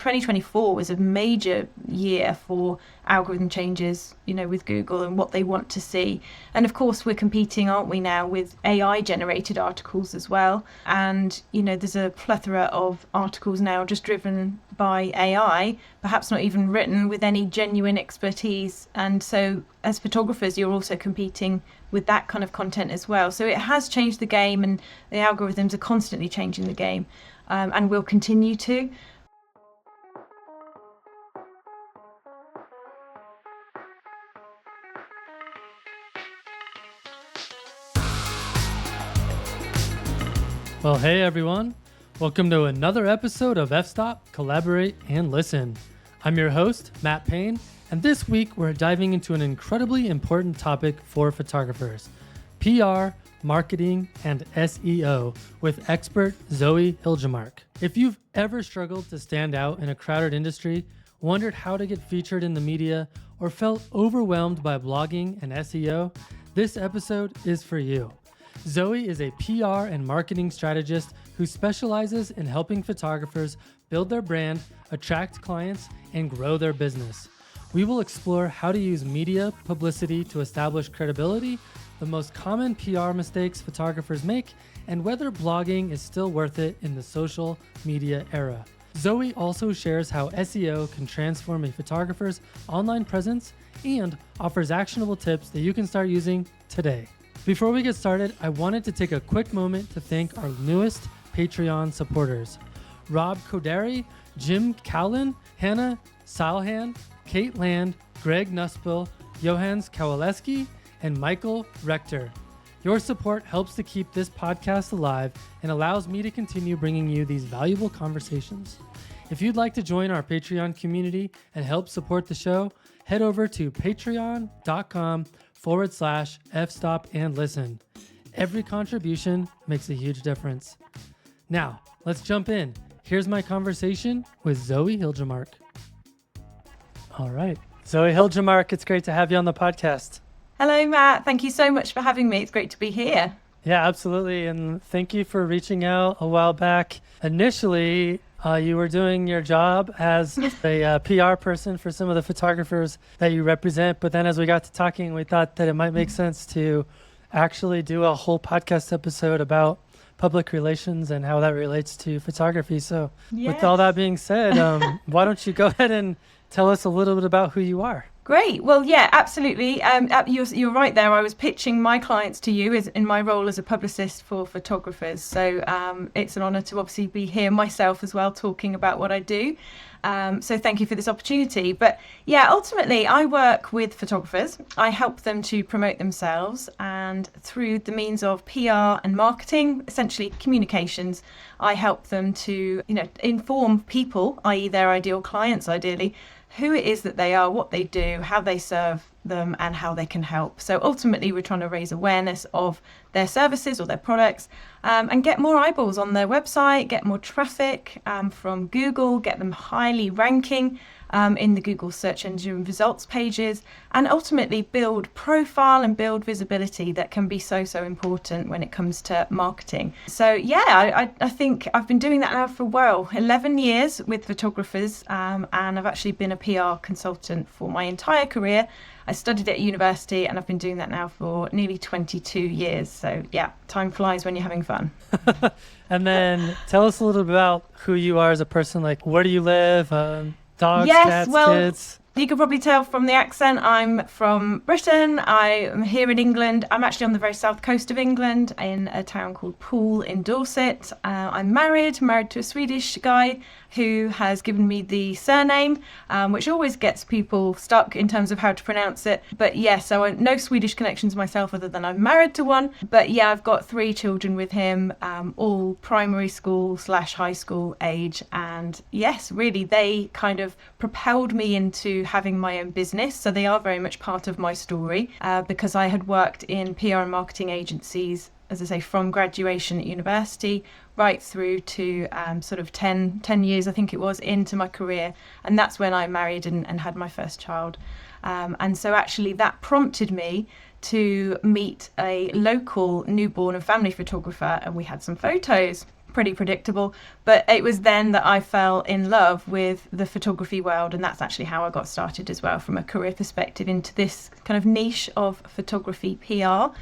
2024 was a major year for algorithm changes, with Google and what they want to see. And of course, we're competing, aren't we now, with AI generated articles as well. And, there's a plethora of articles now just driven by AI, perhaps not even written with any genuine expertise. And so as photographers, you're also competing with that kind of content as well. So it has changed the game, and the algorithms are constantly changing the game, and will continue to. Well, hey everyone. Welcome to another episode of F-Stop, Collaborate, and Listen. I'm your host, Matt Payne, and this week we're diving into an incredibly important topic for photographers: PR, marketing, and SEO with expert Zoe Hiljemark. If you've ever struggled to stand out in a crowded industry, wondered how to get featured in the media, or felt overwhelmed by blogging and SEO, this episode is for you. Zoe is a PR and marketing strategist who specializes in helping photographers build their brand, attract clients, and grow their business. We will explore how to use media publicity to establish credibility, the most common PR mistakes photographers make, and whether blogging is still worth it in the social media era. Zoe also shares how SEO can transform a photographer's online presence and offers actionable tips that you can start using today. Before we get started, I wanted to take a quick moment to thank our newest Patreon supporters: Rob Kodari, Jim Cowlin, Hannah Salhan, Kate Land, Greg Nussbill, Johannes Kowaleski, and Michael Rector. Your support helps to keep this podcast alive and allows me to continue bringing you these valuable conversations. If you'd like to join our Patreon community and help support the show, head over to patreon.com/fstop and listen. Every contribution makes a huge difference. Now, let's jump in. Here's my conversation with Zoe Hiljemark. All right. Zoe Hiljemark, it's great to have you on the podcast. Hello, Matt. Thank you so much for having me. It's great to be here. Yeah, absolutely. And thank you for reaching out a while back. Initially, you were doing your job as a PR person for some of the photographers that you represent. But then as we got to talking, we thought that it might make sense to actually do a whole podcast episode about public relations and how that relates to photography. So With all that being said, why don't you go ahead and tell us a little bit about who you are? Great. Well, yeah, absolutely. You're right there. I was pitching my clients to you in my role as a publicist for photographers. So it's an honor to obviously be here myself as well, talking about what I do. So thank you for this opportunity. But yeah, ultimately, I work with photographers. I help them to promote themselves, and through the means of PR and marketing, essentially communications, I help them to, inform people, i.e. their ideal clients, ideally, who it is that they are, what they do, how they serve them, and how they can help. So ultimately, we're trying to raise awareness of their services or their products, and get more eyeballs on their website, get more traffic from Google, get them highly ranking in the Google search engine results pages, and ultimately build profile and build visibility that can be so important when it comes to marketing. So yeah, I think I've been doing that now for 11 years with photographers, and I've actually been a PR consultant for my entire career. I studied at university, and I've been doing that now for nearly 22 years. So yeah, time flies when you're having fun. And then tell us a little bit about who you are as a person. Like, where do you live? Dogs, cats, kids? You can probably tell from the accent, I'm from Britain. I am here in England. I'm actually on the very south coast of England in a town called Poole in Dorset. I'm married to a Swedish guy who has given me the surname, which always gets people stuck in terms of how to pronounce it. But yeah, so no Swedish connections myself other than I'm married to one. But yeah, I've got 3 children with him, all primary school / high school age. And yes, really, they kind of propelled me into having my own business. So they are very much part of my story, because I had worked in PR and marketing agencies, as I say, from graduation at university right through to sort of 10 years, I think it was, into my career. And that's when I married and had my first child. And so actually that prompted me to meet a local newborn and family photographer, and we had some photos pretty predictable. But it was then that I fell in love with the photography world, and that's actually how I got started as well, from a career perspective, into this kind of niche of photography PR.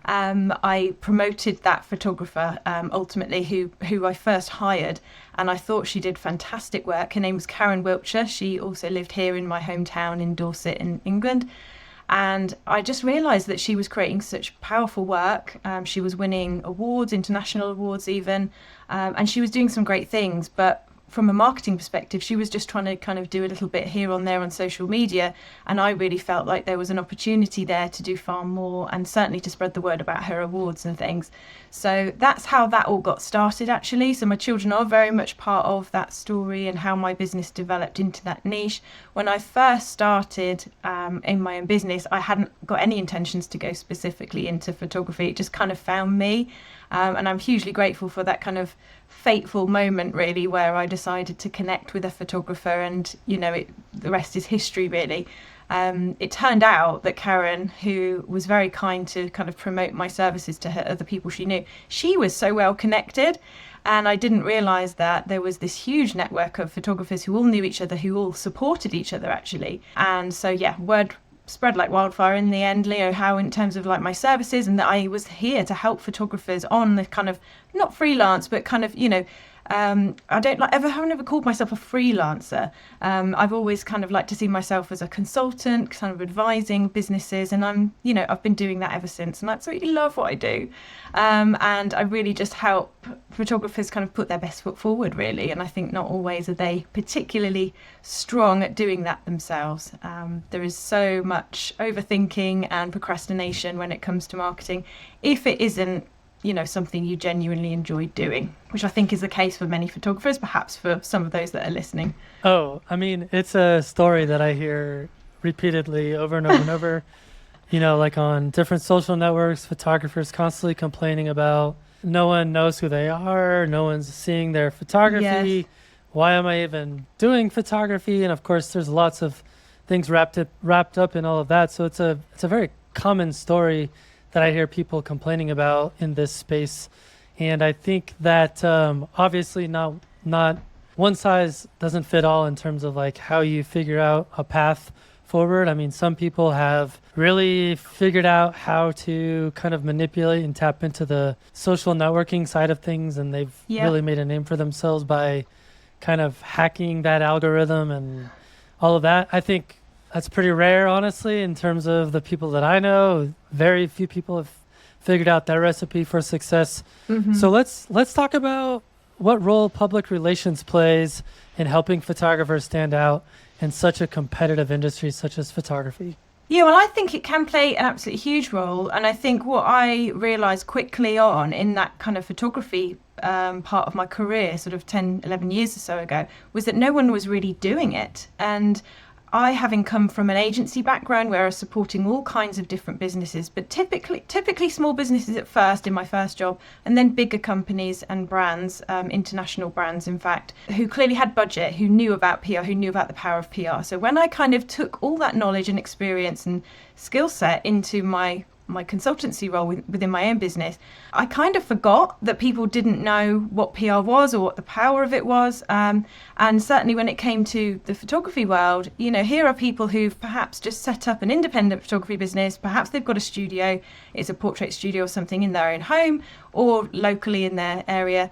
I promoted that photographer ultimately, who I first hired, and I thought she did fantastic work. Her name was Karen Wiltshire. She also lived here in my hometown in Dorset in England. And I just realised that she was creating such powerful work. She was winning awards, international awards even, and she was doing some great things. But from a marketing perspective, she was just trying to kind of do a little bit here on there on social media. And I really felt like there was an opportunity there to do far more, and certainly to spread the word about her awards and things. So that's how that all got started, actually. So my children are very much part of that story and how my business developed into that niche. When I first started in my own business, I hadn't got any intentions to go specifically into photography. It just kind of found me. And I'm hugely grateful for that kind of fateful moment, really, where I decided to connect with a photographer, and, you know, the rest is history, really. It turned out that Karen, who was very kind to kind of promote my services to her other people she knew, she was so well connected. And I didn't realise that there was this huge network of photographers who all knew each other, who all supported each other, actually. And so, yeah, word spread like wildfire in the end, Leo, how in terms of like my services, and that I was here to help photographers on the kind of, not freelance, but kind of, you know, I haven't ever called myself a freelancer. I've always kind of liked to see myself as a consultant, kind of advising businesses, and I've been doing that ever since, and I absolutely love what I do. And I really just help photographers kind of put their best foot forward, really. And I think not always are they particularly strong at doing that themselves. There is so much overthinking and procrastination when it comes to marketing, if it isn't, you know, something you genuinely enjoy doing, which I think is the case for many photographers, perhaps for some of those that are listening. Oh, I mean, it's a story that I hear repeatedly over and over and over, you know, like on different social networks, photographers constantly complaining about no one knows who they are, no one's seeing their photography. Yes. Why am I even doing photography? And of course, there's lots of things wrapped up in all of that. So it's a very common story that I hear people complaining about in this space. And I think that obviously not one size doesn't fit all in terms of like how you figure out a path forward. I mean, some people have really figured out how to kind of manipulate and tap into the social networking side of things, and they've really made a name for themselves by kind of hacking that algorithm and all of that. I think that's pretty rare, honestly, in terms of the people that I know. Very few people have figured out that recipe for success. Mm-hmm. So let's talk about what role public relations plays in helping photographers stand out in such a competitive industry such as photography. Yeah, well, I think it can play an absolutely huge role. And I think what I realised quickly on in that kind of photography part of my career, sort of 10, 11 years or so ago, was that no one was really doing it. And I, having come from an agency background where I was supporting all kinds of different businesses, but typically small businesses at first in my first job, and then bigger companies and brands, international brands, in fact, who clearly had budget, who knew about PR, who knew about the power of PR. So when I kind of took all that knowledge and experience and skill set into my consultancy role within my own business, I kind of forgot that people didn't know what PR was or what the power of it was. And certainly when it came to the photography world, you know, here are people who've perhaps just set up an independent photography business. Perhaps they've got a studio, it's a portrait studio or something in their own home or locally in their area.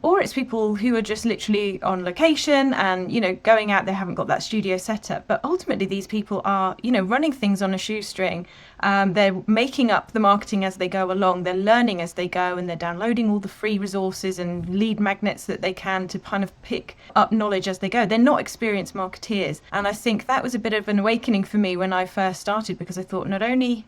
Or it's people who are just literally on location and, you know, going out, they haven't got that studio set up. But ultimately, these people are, you know, running things on a shoestring. They're making up the marketing as they go along. They're learning as they go, and they're downloading all the free resources and lead magnets that they can to kind of pick up knowledge as they go. They're not experienced marketeers. And I think that was a bit of an awakening for me when I first started, because I thought not only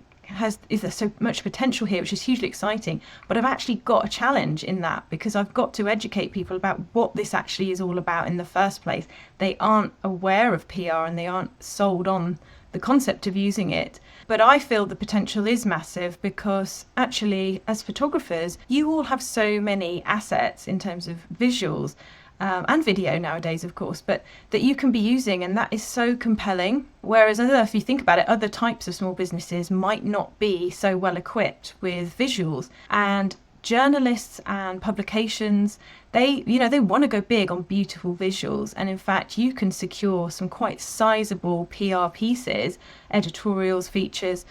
is there so much potential here, which is hugely exciting, but I've actually got a challenge in that, because I've got to educate people about what this actually is all about in the first place. They aren't aware of PR and they aren't sold on the concept of using it. But I feel the potential is massive, because actually as photographers, you all have so many assets in terms of visuals and video nowadays, of course, but that you can be using, and that is so compelling. Whereas if you think about it, other types of small businesses might not be so well equipped with visuals. And journalists and publications, they want to go big on beautiful visuals. And in fact, you can secure some quite sizable PR pieces, editorials, features,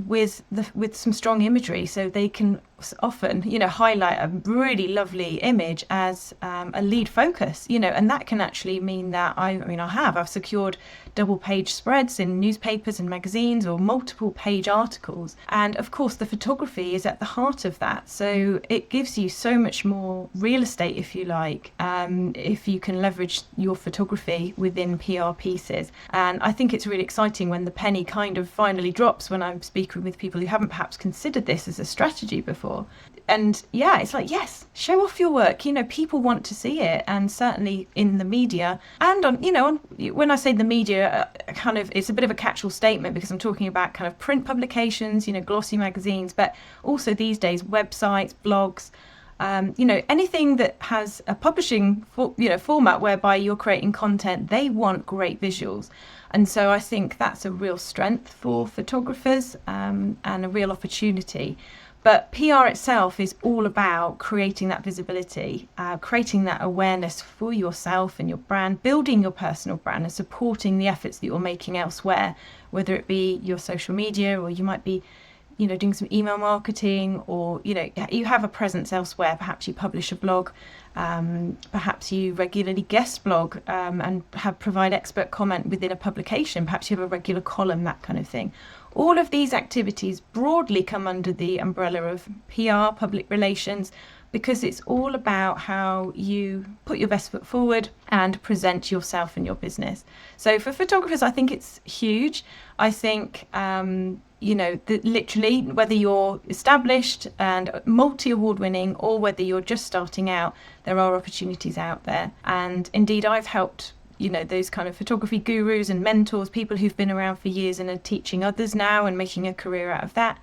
with some strong imagery. So they can often, highlight a really lovely image as a lead focus, and that can actually mean that I've secured double page spreads in newspapers and magazines, or multiple page articles. And of course, the photography is at the heart of that. So it gives you so much more real estate, if you like, if you can leverage your photography within PR pieces. And I think it's really exciting when the penny kind of finally drops when I'm speaking with people who haven't perhaps considered this as a strategy before. And yeah, it's like, yes, show off your work. People want to see it, and certainly in the media and when I say the media, it's a bit of a catch-all statement, because I'm talking about kind of print publications, glossy magazines, but also these days websites, blogs, anything that has a publishing format whereby you're creating content. They want great visuals. And so I think that's a real strength for photographers, and a real opportunity. But PR itself is all about creating that visibility, creating that awareness for yourself and your brand, building your personal brand, and supporting the efforts that you're making elsewhere, whether it be your social media, or you might be doing some email marketing, or you have a presence elsewhere. Perhaps you publish a blog, perhaps you regularly guest blog, and provide expert comment within a publication. Perhaps you have a regular column, that kind of thing. All of these activities broadly come under the umbrella of PR, public relations, because it's all about how you put your best foot forward and present yourself and your business. So for photographers, I think it's huge. I think, literally, whether you're established and multi-award winning, or whether you're just starting out, there are opportunities out there. And indeed, I've helped those kind of photography gurus and mentors, people who've been around for years and are teaching others now and making a career out of that.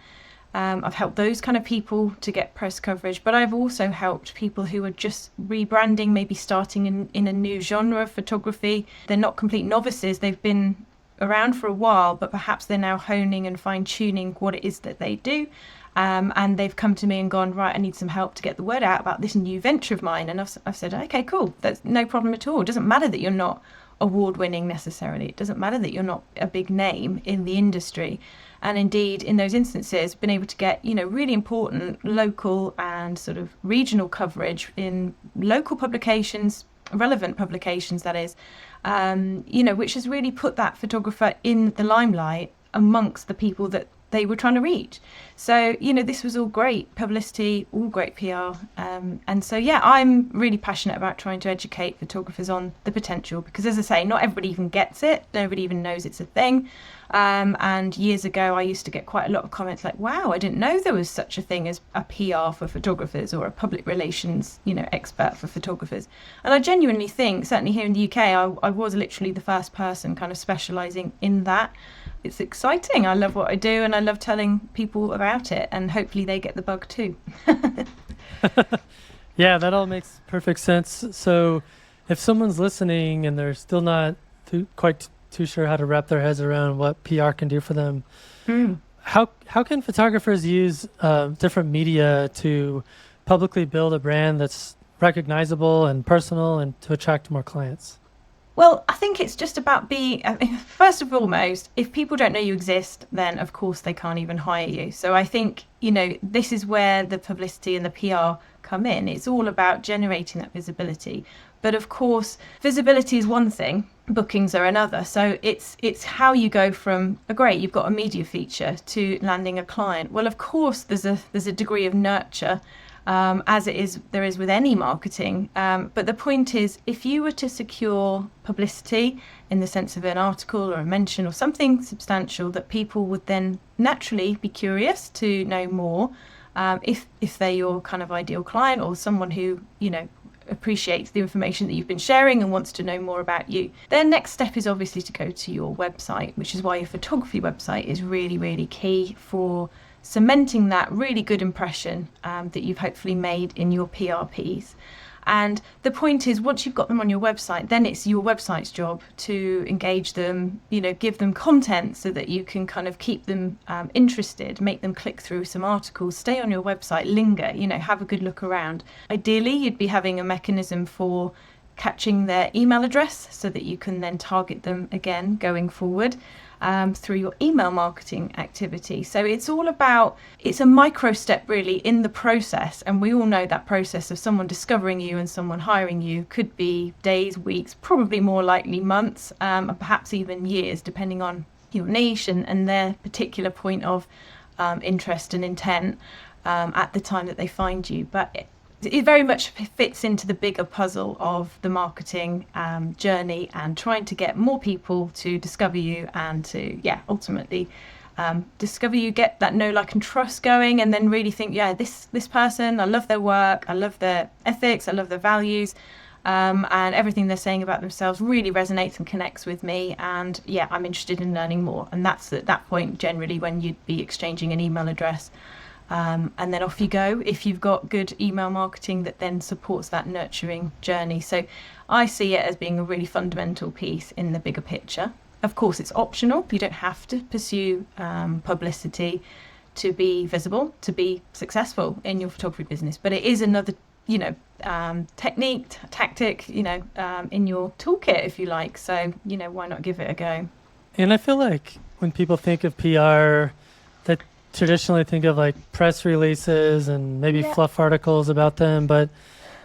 I've helped those kind of people to get press coverage, but I've also helped people who are just rebranding, maybe starting in a new genre of photography. They're not complete novices. They've been around for a while, but perhaps they're now honing and fine-tuning what it is that they do. And they've come to me and gone, right, I need some help to get the word out about this new venture of mine. And I've said, okay, cool, that's no problem at all. It doesn't matter that you're not award-winning necessarily. It doesn't matter that you're not a big name in the industry. And indeed, in those instances, been able to get, really important local and sort of regional coverage in local publications, relevant publications, that is, which has really put that photographer in the limelight amongst the people that they were trying to reach. So, this was all great publicity, all great PR. And so, yeah, I'm really passionate about trying to educate photographers on the potential, because, as I say, not everybody even gets it. Nobody even knows it's a thing. And years ago, I used to get quite a lot of comments like, wow, I didn't know there was such a thing as a PR for photographers, or a public relations, expert for photographers. And I genuinely think, certainly here in the UK, I was literally the first person kind of specialising in that. It's exciting. I love what I do, and I love telling people about it, and hopefully they get the bug too. Yeah, that all makes perfect sense. So if someone's listening and they're still not quite too sure how to wrap their heads around what PR can do for them, how can photographers use different media to publicly build a brand that's recognizable and personal, and to attract more clients? Well, I think it's just about first and foremost, if people don't know you exist, then of course they can't even hire you. So I think, this is where the publicity and the PR come in. It's all about generating that visibility. But of course, visibility is one thing, bookings are another. So it's how you go from, great, you've got a media feature, to landing a client. Well, of course, there's a degree of nurture, as there is with any marketing. But the point is, if you were to secure publicity in the sense of an article or a mention or something substantial, that people would then naturally be curious to know more, if they're your kind of ideal client, or someone who, appreciates the information that you've been sharing and wants to know more about you. Their next step is obviously to go to your website, which is why your photography website is really, really key for cementing that really good impression that you've hopefully made in your PR piece. And the point is, once you've got them on your website, then it's your website's job to engage them, give them content so that you can kind of keep them interested, make them click through some articles, stay on your website, linger, have a good look around. Ideally, you'd be having a mechanism for catching their email address so that you can then target them again going forward. Through your email marketing activity. So it's a micro step really in the process. And we all know that process of someone discovering you and someone hiring you could be days, weeks, probably more likely months, and perhaps even years, depending on your niche and their particular point of interest and intent at the time that they find you. But it very much fits into the bigger puzzle of the marketing journey and trying to get more people to discover you and to, ultimately discover you, get that know, like, and trust going, and then really think, this person, I love their work, I love their ethics, I love their values, and everything they're saying about themselves really resonates and connects with me, and I'm interested in learning more. And that's at that point generally when you'd be exchanging an email address. And then off you go if you've got good email marketing that then supports that nurturing journey. So I see it as being a really fundamental piece in the bigger picture. Of course, it's optional. You don't have to pursue publicity to be visible, to be successful in your photography business. But it is another, tactic, in your toolkit, if you like. So, why not give it a go? And I feel like when people think of PR, that traditionally think of like press releases and maybe fluff articles about them, but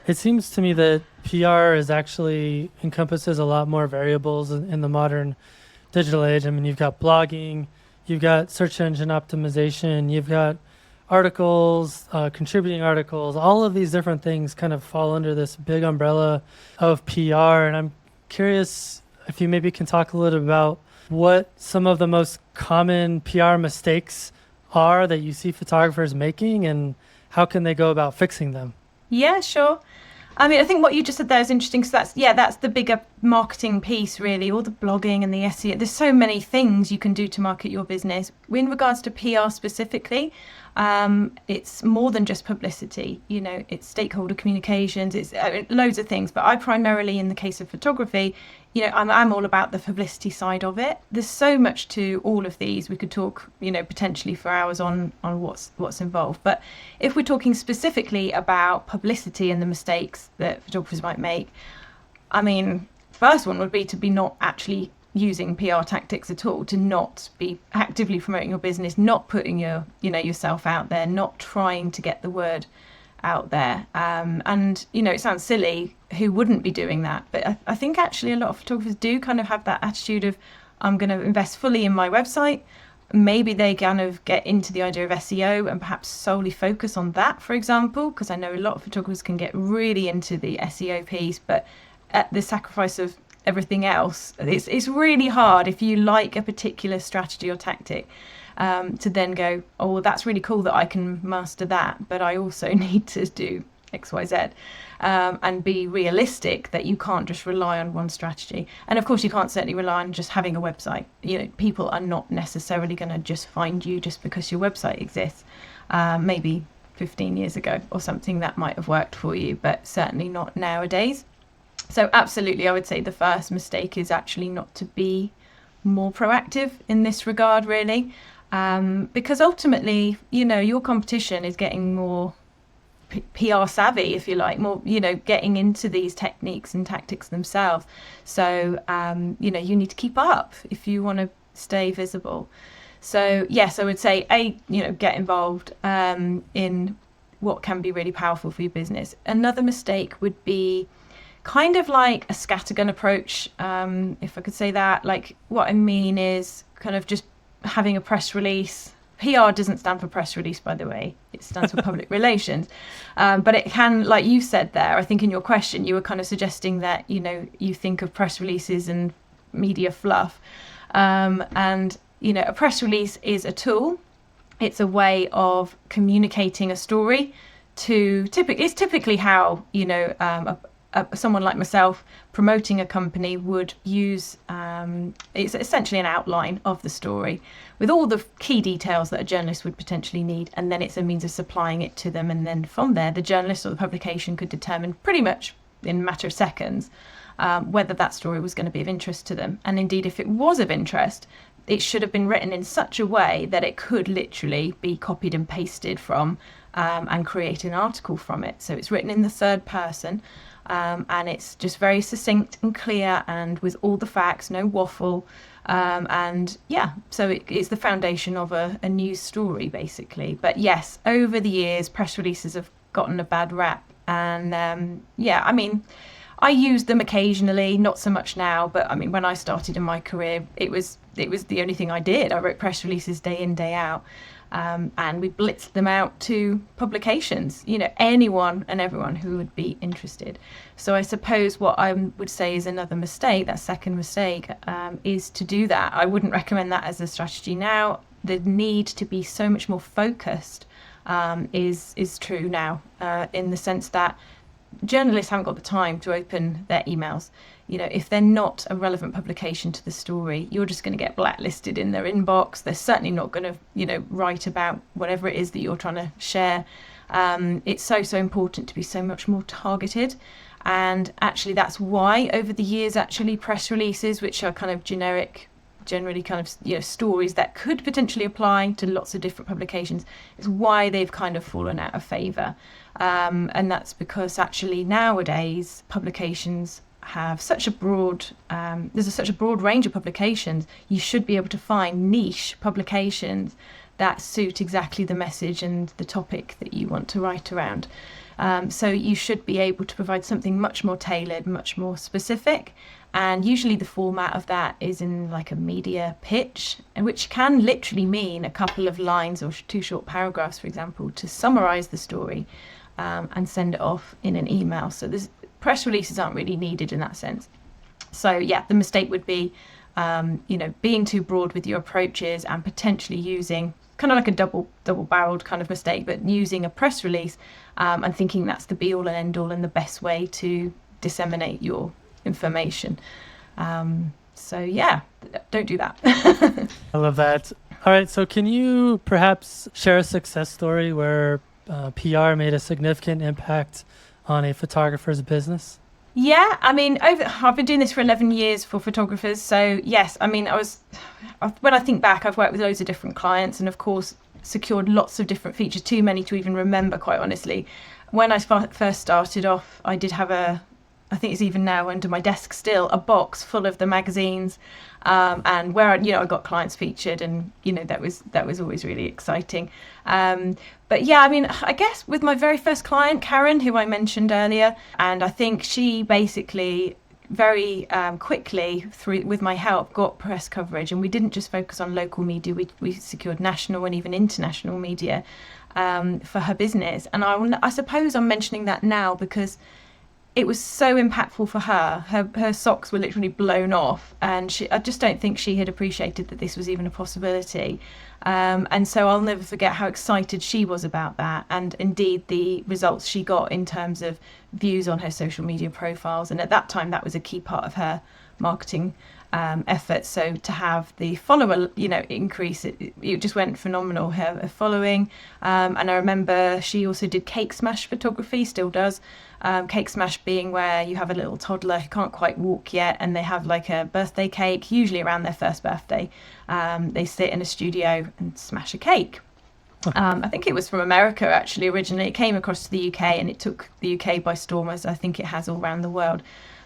it seems to me that PR is actually encompasses a lot more variables in the modern digital age. I mean, you've got blogging, you've got search engine optimization, you've got articles, contributing articles, all of these different things kind of fall under this big umbrella of PR. And I'm curious if you maybe can talk a little bit about what some of the most common PR mistakes are that you see photographers making, and how can they go about fixing them? Yeah, sure. I mean, I think what you just said there is interesting. So that's the bigger marketing piece, really, all the blogging and the SEO. There's so many things you can do to market your business. In regards to PR specifically, it's more than just publicity. It's stakeholder communications, it's loads of things. But I primarily, in the case of photography, I'm all about the publicity side of it. There's so much to all of these. We could talk, potentially for hours on what's involved. But if we're talking specifically about publicity and the mistakes that photographers might make, I mean, first one would be to be not actually using PR tactics at all, to not be actively promoting your business, not putting yourself out there, not trying to get the word out there. And it sounds silly, who wouldn't be doing that? But I think actually a lot of photographers do kind of have that attitude of, I'm going to invest fully in my website. Maybe they kind of get into the idea of SEO and perhaps solely focus on that, for example, because I know a lot of photographers can get really into the SEO piece, but at the sacrifice of everything else. It's really hard if you like a particular strategy or tactic to then go, oh, well, that's really cool that I can master that, but I also need to do X, Y, Z, and be realistic that you can't just rely on one strategy. And of course, you can't certainly rely on just having a website. People are not necessarily going to just find you just because your website exists. Maybe 15 years ago or something that might have worked for you, but certainly not nowadays. So absolutely, I would say the first mistake is actually not to be more proactive in this regard, really, because ultimately, your competition is getting more PR savvy, if you like, more, getting into these techniques and tactics themselves. So, you need to keep up if you want to stay visible. So yes, I would say, get involved in what can be really powerful for your business. Another mistake would be kind of like a scattergun approach, if I could say that. Like, what I mean is kind of just having a press release. PR doesn't stand for press release, by the way. It stands for public relations. But it can, like you said there, I think in your question, you were kind of suggesting that, you think of press releases and media fluff. And, a press release is a tool. It's a way of communicating a story it's typically how, someone like myself promoting a company would use, it's essentially an outline of the story with all the key details that a journalist would potentially need, and then it's a means of supplying it to them, and then from there the journalist or the publication could determine pretty much in a matter of seconds whether that story was going to be of interest to them. And indeed, if it was of interest, it should have been written in such a way that it could literally be copied and pasted from and create an article from it. So it's written in the third person, and it's just very succinct and clear and with all the facts, no waffle. And yeah, so it's the foundation of a news story, basically. But yes, over the years, press releases have gotten a bad rap. And yeah, I mean, I use them occasionally, not so much now, but I mean, when I started in my career, it was the only thing I did. I wrote press releases day in, day out, and we blitzed them out to publications, anyone and everyone who would be interested. So I suppose what I would say is another mistake, that second mistake, is to do that. I wouldn't recommend that as a strategy now. The need to be so much more focused is true now, in the sense that journalists haven't got the time to open their emails. If they're not a relevant publication to the story, you're just going to get blacklisted in their inbox. They're certainly not going to, write about whatever it is that you're trying to share. It's so important to be so much more targeted. And actually, that's why over the years, actually, press releases, which are kind of generally kind of stories that could potentially apply to lots of different publications, is why they've kind of fallen out of favour. And that's because actually nowadays publications have such a broad there's such a broad range of publications. You should be able to find niche publications that suit exactly the message and the topic that you want to write around. So you should be able to provide something much more tailored, much more specific. And usually the format of that is in like a media pitch, which can literally mean a couple of lines or 2 short paragraphs, for example, to summarize the story and send it off in an email. So press releases aren't really needed in that sense. So yeah, the mistake would be, being too broad with your approaches and potentially using kind of like a double-barreled kind of mistake, but using a press release and thinking that's the be-all and end-all and the best way to disseminate your information. So yeah, don't do that. I love that. All right, so can you perhaps share a success story where PR made a significant impact on a photographer's business? Yeah, I mean, I've been doing this for 11 years for photographers. So yes, I mean, when I think back, I've worked with loads of different clients and of course secured lots of different features, too many to even remember, quite honestly. When I first started off, I did have I think it's even now under my desk still, a box full of the magazines, and where I got clients featured, and that was always really exciting. But yeah, I mean, I guess with my very first client, Karen, who I mentioned earlier, and I think she basically very quickly, with my help, got press coverage, and we didn't just focus on local media. We secured national and even international media for her business. And I suppose I'm mentioning that now because it was so impactful for her. Her socks were literally blown off, and I just don't think she had appreciated that this was even a possibility. And so I'll never forget how excited she was about that, and indeed the results she got in terms of views on her social media profiles. And at that time, that was a key part of her marketing efforts. So to have the follower, increase, it just went phenomenal. Her following, and I remember she also did cake smash photography, still does. Cake smash being where you have a little toddler who can't quite walk yet, and they have like a birthday cake, usually around their first birthday. They sit in a studio and smash a cake. I think it was from America actually originally. It came across to the UK and it took the UK by storm, as I think it has all around the world.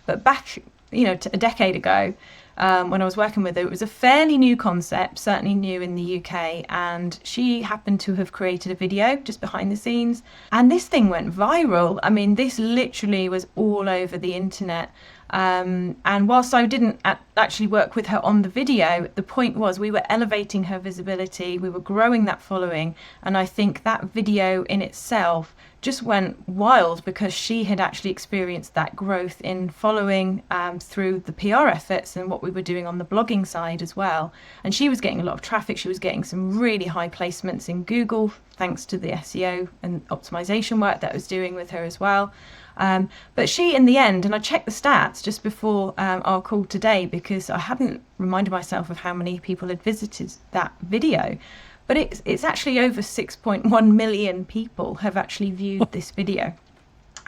But back, a decade ago, when I was working with her, it was a fairly new concept, certainly new in the UK, and she happened to have created a video just behind the scenes, and this thing went viral. I mean, this literally was all over the internet. And whilst I didn't actually work with her on the video, the point was we were elevating her visibility, we were growing that following, and I think that video in itself just went wild because she had actually experienced that growth in following through the PR efforts and what we were doing on the blogging side as well. And she was getting a lot of traffic. She was getting some really high placements in Google thanks to the SEO and optimization work that I was doing with her as well. But she, in the end, and I checked the stats just before our call today because I hadn't reminded myself of how many people had visited that video. But it's actually over 6.1 million people have actually viewed this video.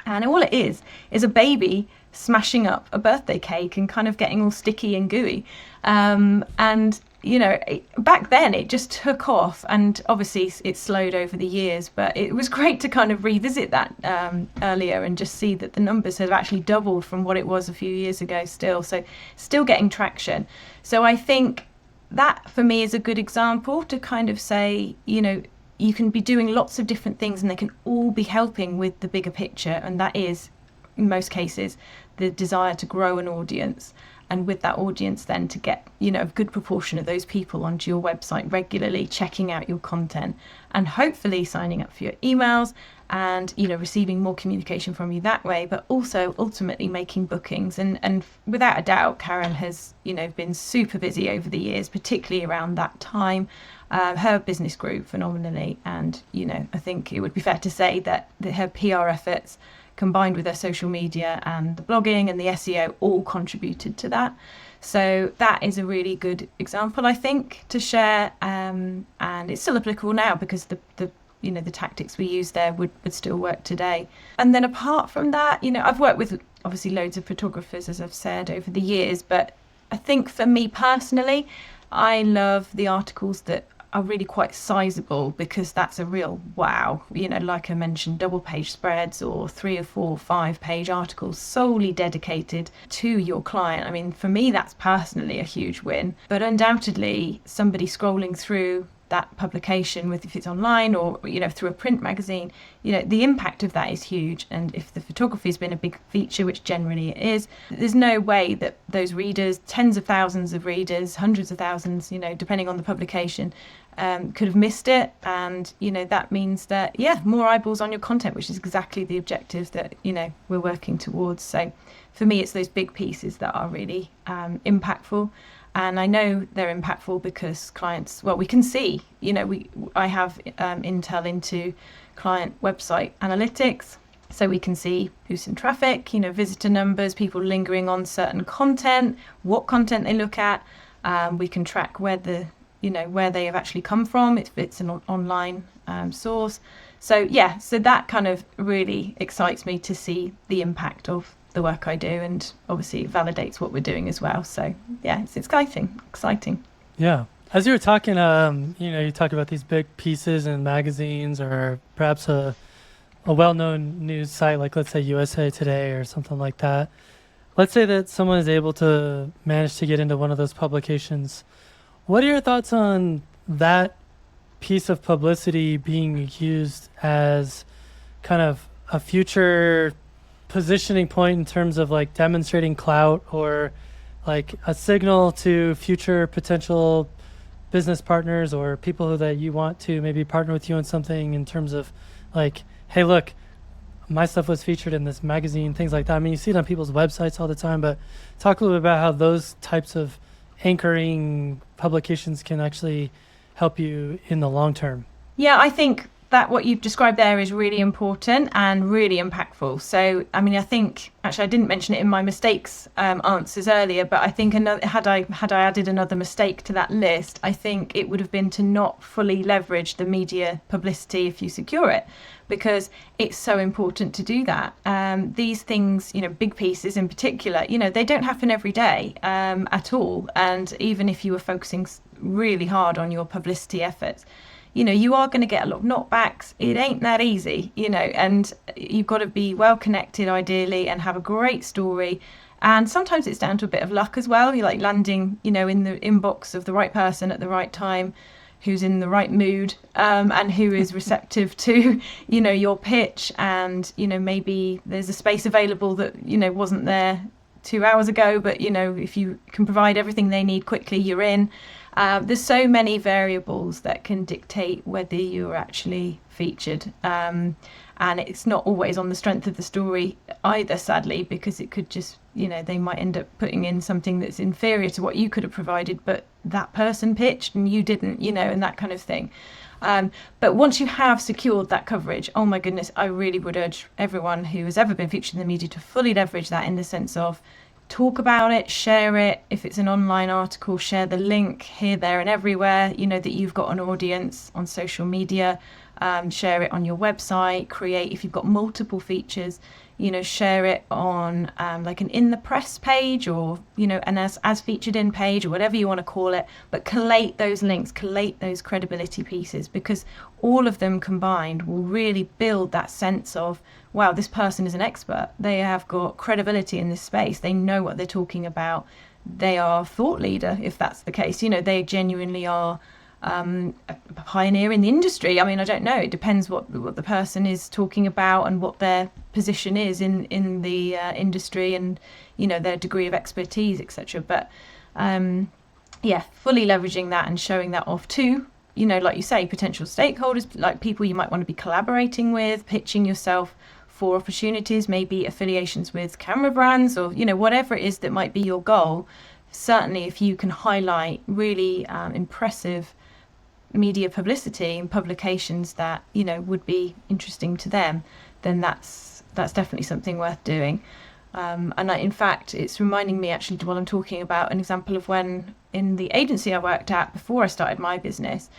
And all it is a baby smashing up a birthday cake and kind of getting all sticky and gooey. And, you know, back then it just took off, and obviously it slowed over the years, but it was great to kind of revisit that earlier and just see that the numbers have actually doubled from what it was a few years ago still. So still getting traction. So I think that for me is a good example to kind of say, you know, you can be doing lots of different things and they can all be helping with the bigger picture. And that is, in most cases, the desire to grow an audience. And with that audience then to get, you know, a good proportion of those people onto your website regularly, checking out your content and hopefully signing up for your emails and, you know, receiving more communication from you that way, but also ultimately making bookings. And without a doubt, Karen has, you know, been super busy over the years, particularly around that time. Her business grew phenomenally. And, you know, I think it would be fair to say that her PR efforts combined with their social media and the blogging and the SEO all contributed to that. So that is a really good example, I think, to share. And it's still applicable now because the you know, the tactics we use there would still work today. And then apart from that, you know, I've worked with obviously loads of photographers, as I've said, over the years. But I think for me personally, I love the articles that are really quite sizable because that's a real wow. You know, like I mentioned, double page spreads or 3 or 4 or 5 page articles solely dedicated to your client. I mean, for me, that's personally a huge win. But undoubtedly, somebody scrolling through that publication, with if it's online or, you know, through a print magazine, you know, the impact of that is huge. And if the photography has been a big feature, which generally it is, there's no way that those readers, tens of thousands of readers, hundreds of thousands, you know, depending on the publication, could have missed it. And, you know, that means that, yeah, more eyeballs on your content, which is exactly the objective that, you know, we're working towards. So for me, it's those big pieces that are really impactful. And I know they're impactful because clients, well, we can see, you know, I have intel into client website analytics. So we can see who's in traffic, you know, visitor numbers, people lingering on certain content, what content they look at. We can track where they have actually come from, if it's an online source. So, yeah, so that kind of really excites me to see the impact of the work I do, and obviously it validates what we're doing as well. So yeah, it's exciting. Yeah. As you were talking, you know, you talk about these big pieces in magazines or perhaps a well-known news site like, let's say, USA Today or something like that. Let's say that someone is able to manage to get into one of those publications. What are your thoughts on that piece of publicity being used as kind of a future positioning point in terms of like demonstrating clout or like a signal to future potential business partners or people that you want to maybe partner with you on something in terms of like, hey, look, my stuff was featured in this magazine, things like that. I mean, you see it on people's websites all the time, but talk a little bit about how those types of anchoring publications can actually help you in the long term. Yeah, I think that what you've described there is really important and really impactful. So, I mean, I think, actually, I didn't mention it in my mistakes answers earlier, but I think had I added another mistake to that list, I think it would have been to not fully leverage the media publicity if you secure it, because it's so important to do that. These things, you know, big pieces in particular, you know, they don't happen every day at all. And even if you were focusing really hard on your publicity efforts, you know, you are going to get a lot of knockbacks. It ain't that easy, you know, and you've got to be well connected ideally and have a great story. And sometimes it's down to a bit of luck as well. You're like landing, you know, in the inbox of the right person at the right time, who's in the right mood, and who is receptive to, you know, your pitch. And, you know, maybe there's a space available that, you know, wasn't there 2 hours ago, but, you know, if you can provide everything they need quickly, you're in. There's so many variables that can dictate whether you're actually featured. And it's not always on the strength of the story either, sadly, because it could just they might end up putting in something that's inferior to what you could have provided, but that person pitched and you didn't, and that kind of thing. But once you have secured that coverage, oh my goodness, I really would urge everyone who has ever been featured in the media to fully leverage that, in the sense of talk about it, share it. If it's an online article, share the link here, there and everywhere, that you've got an audience on social media. Share it on your website, if you've got multiple features, share it on like an in the press page, or an as featured in page, or whatever you want to call it. But collate those links, collate those credibility pieces, because all of them combined will really build that sense of, wow, this person is an expert. They have got credibility in this space. They know what they're talking about. They are a thought leader, if that's the case. They genuinely are a pioneer in the industry. I mean, I don't know. It depends what the person is talking about and what their position is in the industry, and their degree of expertise, etc. But fully leveraging that and showing that off to like you say, potential stakeholders, like people you might want to be collaborating with, pitching yourself for opportunities, maybe affiliations with camera brands, or whatever it is that might be your goal. Certainly, if you can highlight really impressive media publicity and publications that would be interesting to them, then that's definitely something worth doing. In fact, it's reminding me, actually, while I'm talking about an example of when in the agency I worked at before I started my business,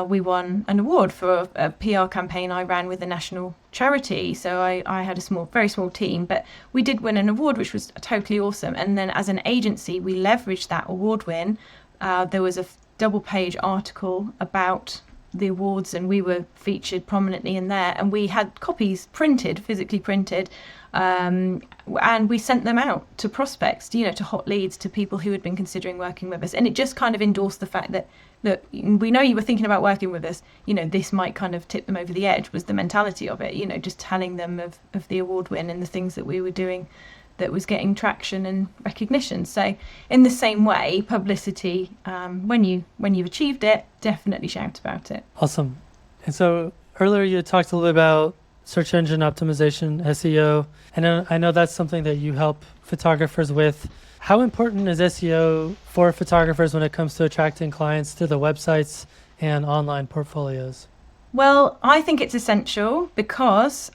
we won an award for a PR campaign I ran with a national charity. So I had a very small team, but we did win an award, which was totally awesome. And then as an agency, we leveraged that award win. There was a double page article about the awards, and we were featured prominently in there, and we had copies physically printed, and we sent them out to prospects, to hot leads, to people who had been considering working with us. And it just kind of endorsed the fact that, look, we know you were thinking about working with us, this might kind of tip them over the edge, was the mentality of it, just telling them of the award win and the things that we were doing that was getting traction and recognition. So in the same way, publicity, when you've achieved it, definitely shout about it. Awesome. And so earlier you talked a little about search engine optimization, SEO, and I know that's something that you help photographers with. How important is SEO for photographers when it comes to attracting clients to the websites and online portfolios? Well, I think it's essential, because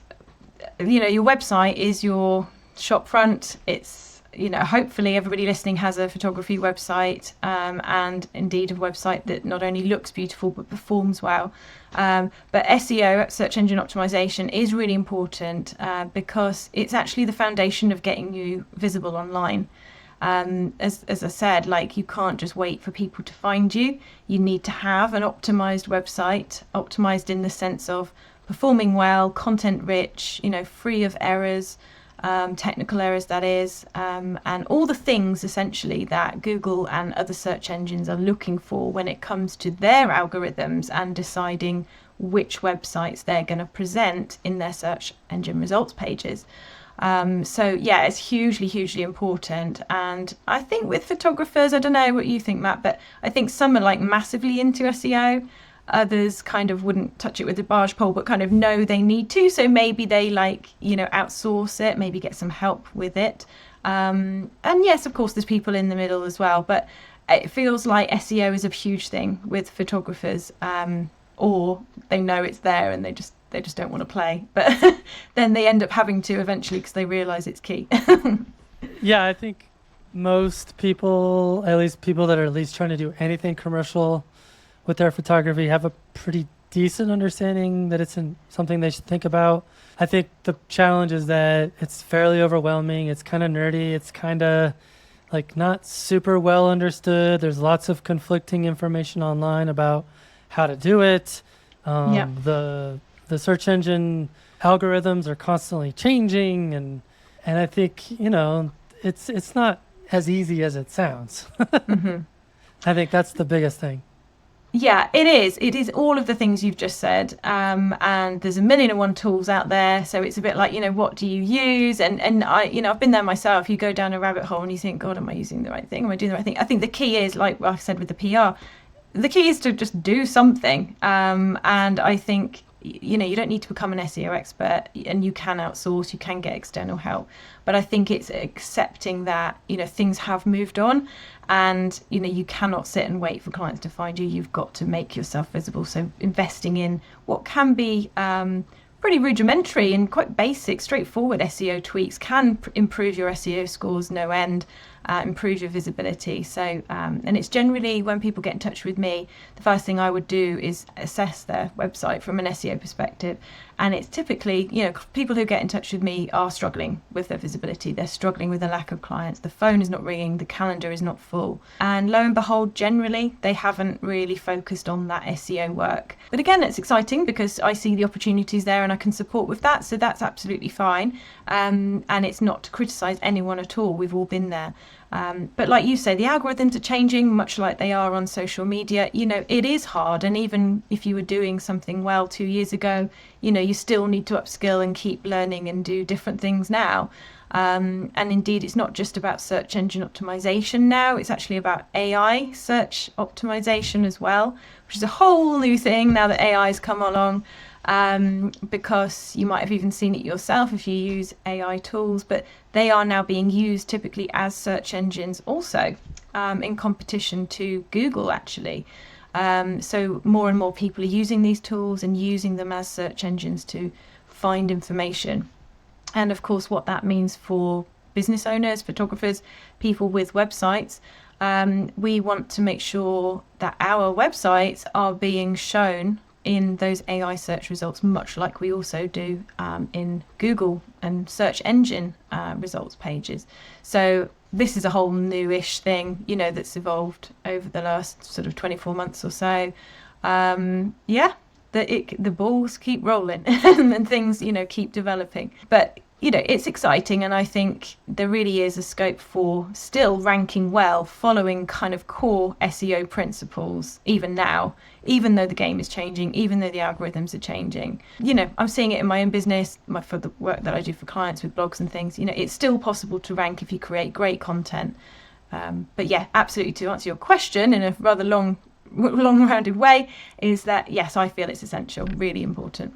your website is your shop front. It's hopefully everybody listening has a photography website, and indeed a website that not only looks beautiful but performs well. But SEO, search engine optimization, is really important because it's actually the foundation of getting you visible online. As I said, like, you can't just wait for people to find you. You need to have an optimized website, optimized in the sense of performing well, content rich, free of errors, technical errors, that is, and all the things essentially that Google and other search engines are looking for when it comes to their algorithms and deciding which websites they're going to present in their search engine results pages. It's hugely important. And I think with photographers, I don't know what you think, Matt, but I think some are like massively into SEO. Others kind of wouldn't touch it with a barge pole, but kind of know they need to. So maybe they outsource it, maybe get some help with it. And yes, of course, there's people in the middle as well. But it feels like SEO is a huge thing with photographers, or they know it's there and they just don't want to play. But then they end up having to eventually because they realise it's key. Yeah, I think most people, at least people that are at least trying to do anything commercial with their photography, have a pretty decent understanding that it's something they should think about. I think the challenge is that it's fairly overwhelming. It's kind of nerdy. It's kind of like not super well understood. There's lots of conflicting information online about how to do it. The search engine algorithms are constantly changing, and I think it's not as easy as it sounds. Mm-hmm. I think that's the biggest thing. Yeah, it is. It is all of the things you've just said. And there's a million and one tools out there. So it's a bit like, what do you use? And I've been there myself. You go down a rabbit hole and you think, God, am I using the right thing? Am I doing the right thing? I think the key is, like I said with the PR, the key is to just do something. And I think, you don't need to become an SEO expert, and you can outsource, you can get external help. But I think it's accepting that, things have moved on, and, you cannot sit and wait for clients to find you. You've got to make yourself visible. So investing in what can be pretty rudimentary and quite basic, straightforward SEO tweaks can improve your SEO scores no end, improve your visibility. So, and it's generally, when people get in touch with me, the first thing I would do is assess their website from an SEO perspective. And it's typically, people who get in touch with me are struggling with their visibility. They're struggling with a lack of clients. The phone is not ringing. The calendar is not full. And lo and behold, generally, they haven't really focused on that SEO work. But again, it's exciting because I see the opportunities there and I can support with that. So that's absolutely fine. And it's not to criticize anyone at all. We've all been there. But like you say, the algorithms are changing, much like they are on social media. It is hard. And even if you were doing something well 2 years ago, you still need to upskill and keep learning and do different things now. And indeed, it's not just about search engine optimization now. It's actually about AI search optimization as well, which is a whole new thing now that AI has come along. Because you might have even seen it yourself if you use AI tools, but they are now being used typically as search engines also, in competition to Google, actually. So more and more people are using these tools and using them as search engines to find information. And of course, what that means for business owners, photographers, people with websites, we want to make sure that our websites are being shown in those AI search results, much like we also do in Google and search engine results pages. So this is a whole newish thing, that's evolved over the last sort of 24 months or so. The balls keep rolling and things, keep developing. But it's exciting, and I think there really is a scope for still ranking well, following kind of core SEO principles, even now, even though the game is changing, even though the algorithms are changing. I'm seeing it in my own business, for the work that I do for clients with blogs and things. It's still possible to rank if you create great content. But yeah, absolutely, to answer your question in a rather long-rounded way, is that yes, I feel it's essential, really important.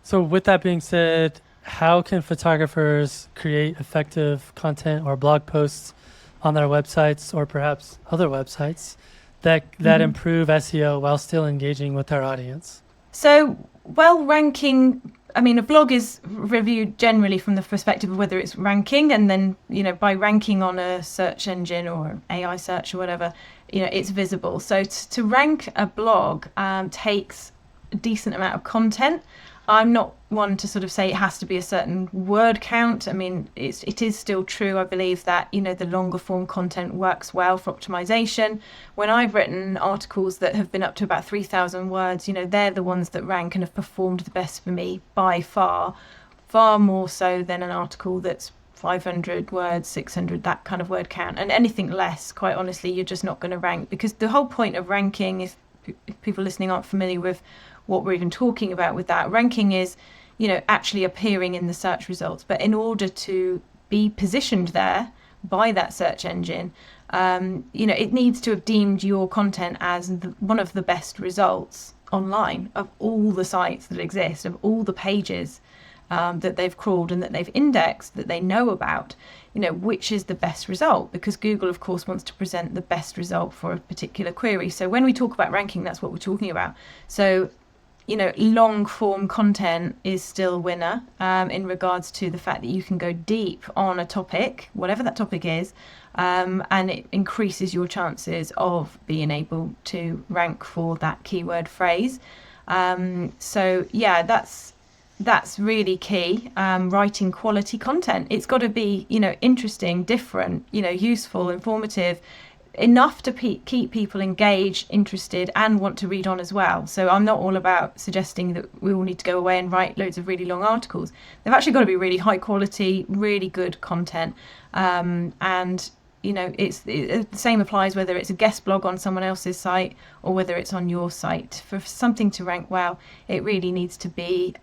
So with that being said, how can photographers create effective content or blog posts on their websites or perhaps other websites that improve SEO while still engaging with their audience? So, ranking, a blog is reviewed generally from the perspective of whether it's ranking, and then, by ranking on a search engine or AI search or whatever, it's visible. So to rank a blog takes a decent amount of content. I'm not one to sort of say it has to be a certain word count. It is still true, I believe, that, the longer form content works well for optimization. When I've written articles that have been up to about 3,000 words, they're the ones that rank and have performed the best for me by far more so than an article that's 500 words, 600, that kind of word count. And anything less, quite honestly, you're just not going to rank, because the whole point of ranking, if people listening aren't familiar with what we're even talking about with that, ranking is, actually appearing in the search results. But in order to be positioned there by that search engine, it needs to have deemed your content as one of the best results online of all the sites that exist, of all the pages that they've crawled and that they've indexed, that they know about, which is the best result, because Google, of course, wants to present the best result for a particular query. So when we talk about ranking, that's what we're talking about. So, long form content is still a winner in regards to the fact that you can go deep on a topic, whatever that topic is, and it increases your chances of being able to rank for that keyword phrase. So yeah, that's really key. Writing quality content. It's got to be, interesting, different, useful, informative, enough to keep people engaged, interested, and want to read on as well. So I'm not all about suggesting that we all need to go away and write loads of really long articles. They've actually got to be really high quality, really good content. And the same applies whether it's a guest blog on someone else's site or whether it's on your site. For something to rank well, it really needs to be,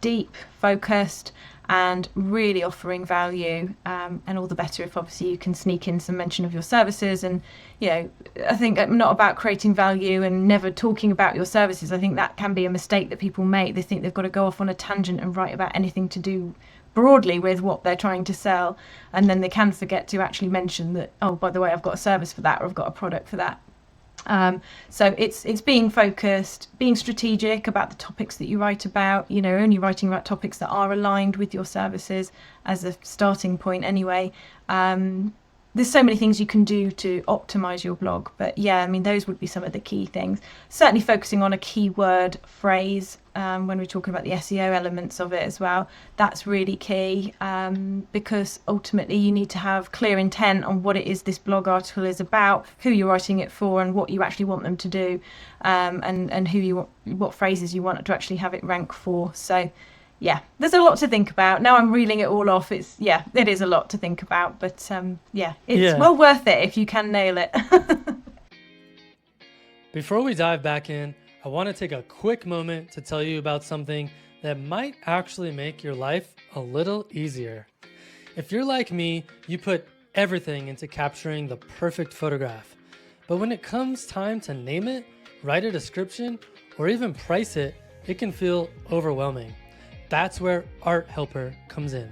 deep, focused, and really offering value. And all the better if obviously you can sneak in some mention of your services. And, I think I'm not about creating value and never talking about your services. I think that can be a mistake that people make. They think they've got to go off on a tangent and write about anything to do broadly with what they're trying to sell. And then they can forget to actually mention that, oh, by the way, I've got a service for that, or I've got a product for that. So it's being focused, being strategic about the topics that you write about, only writing about topics that are aligned with your services as a starting point anyway. There's so many things you can do to optimize your blog, but those would be some of the key things. Certainly focusing on a keyword phrase when we're talking about the SEO elements of it as well. That's really key, because ultimately you need to have clear intent on what it is this blog article is about, who you're writing it for, and what you actually want them to do, and what phrases you want to actually have it rank for. So there's a lot to think about. Now I'm reeling it all off. It is a lot to think about, but it's well worth it if you can nail it. Before we dive back in, I want to take a quick moment to tell you about something that might actually make your life a little easier. If you're like me, you put everything into capturing the perfect photograph. But when it comes time to name it, write a description, or even price it, it can feel overwhelming. That's where Art Helper comes in.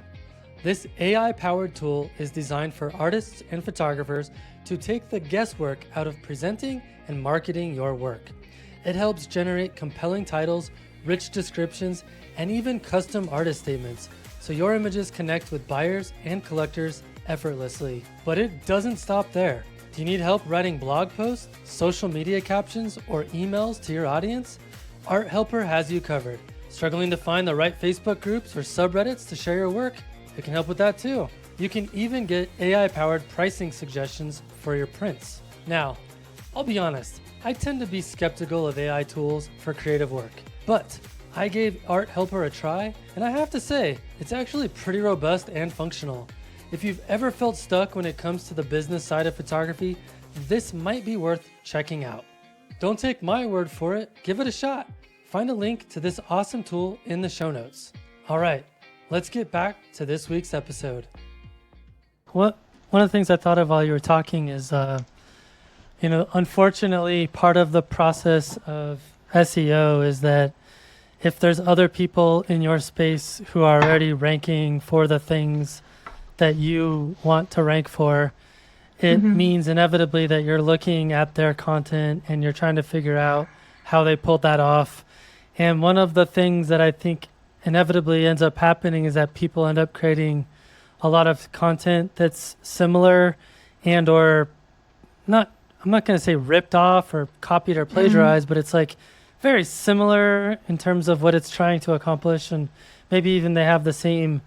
This AI-powered tool is designed for artists and photographers to take the guesswork out of presenting and marketing your work. It helps generate compelling titles, rich descriptions, and even custom artist statements, so your images connect with buyers and collectors effortlessly. But it doesn't stop there. Do you need help writing blog posts, social media captions, or emails to your audience? Art Helper has you covered. Struggling to find the right Facebook groups or subreddits to share your work? It can help with that too. You can even get AI-powered pricing suggestions for your prints. Now, I'll be honest, I tend to be skeptical of AI tools for creative work, but I gave Art Helper a try, and I have to say, it's actually pretty robust and functional. If you've ever felt stuck when it comes to the business side of photography, this might be worth checking out. Don't take my word for it, give it a shot. Find a link to this awesome tool in the show notes. All right, let's get back to this week's episode. One of the things I thought of while you were talking is, unfortunately, part of the process of SEO is that if there's other people in your space who are already ranking for the things that you want to rank for, it means inevitably that you're looking at their content and you're trying to figure out how they pulled that off. And one of the things that I think inevitably ends up happening is that people end up creating a lot of content that's similar and or not, I'm not going to say ripped off or copied or plagiarized, but it's like very similar in terms of what it's trying to accomplish. And maybe even they have the same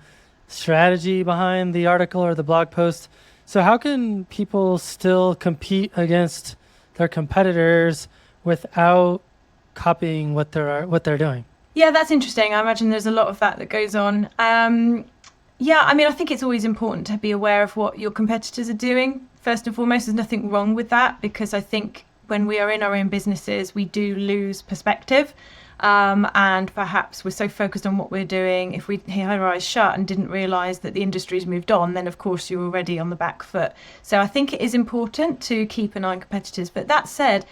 strategy behind the article or the blog post. So how can people still compete against their competitors without copying what they're doing? Yeah, that's interesting. I imagine there's a lot of that goes on. I think it's always important to be aware of what your competitors are doing. First and foremost, there's nothing wrong with that, because I think when we are in our own businesses, we do lose perspective. And perhaps we're so focused on what we're doing. If we had our eyes shut and didn't realise that the industry's moved on, then of course you're already on the back foot. So I think it is important to keep an eye on competitors. But that said,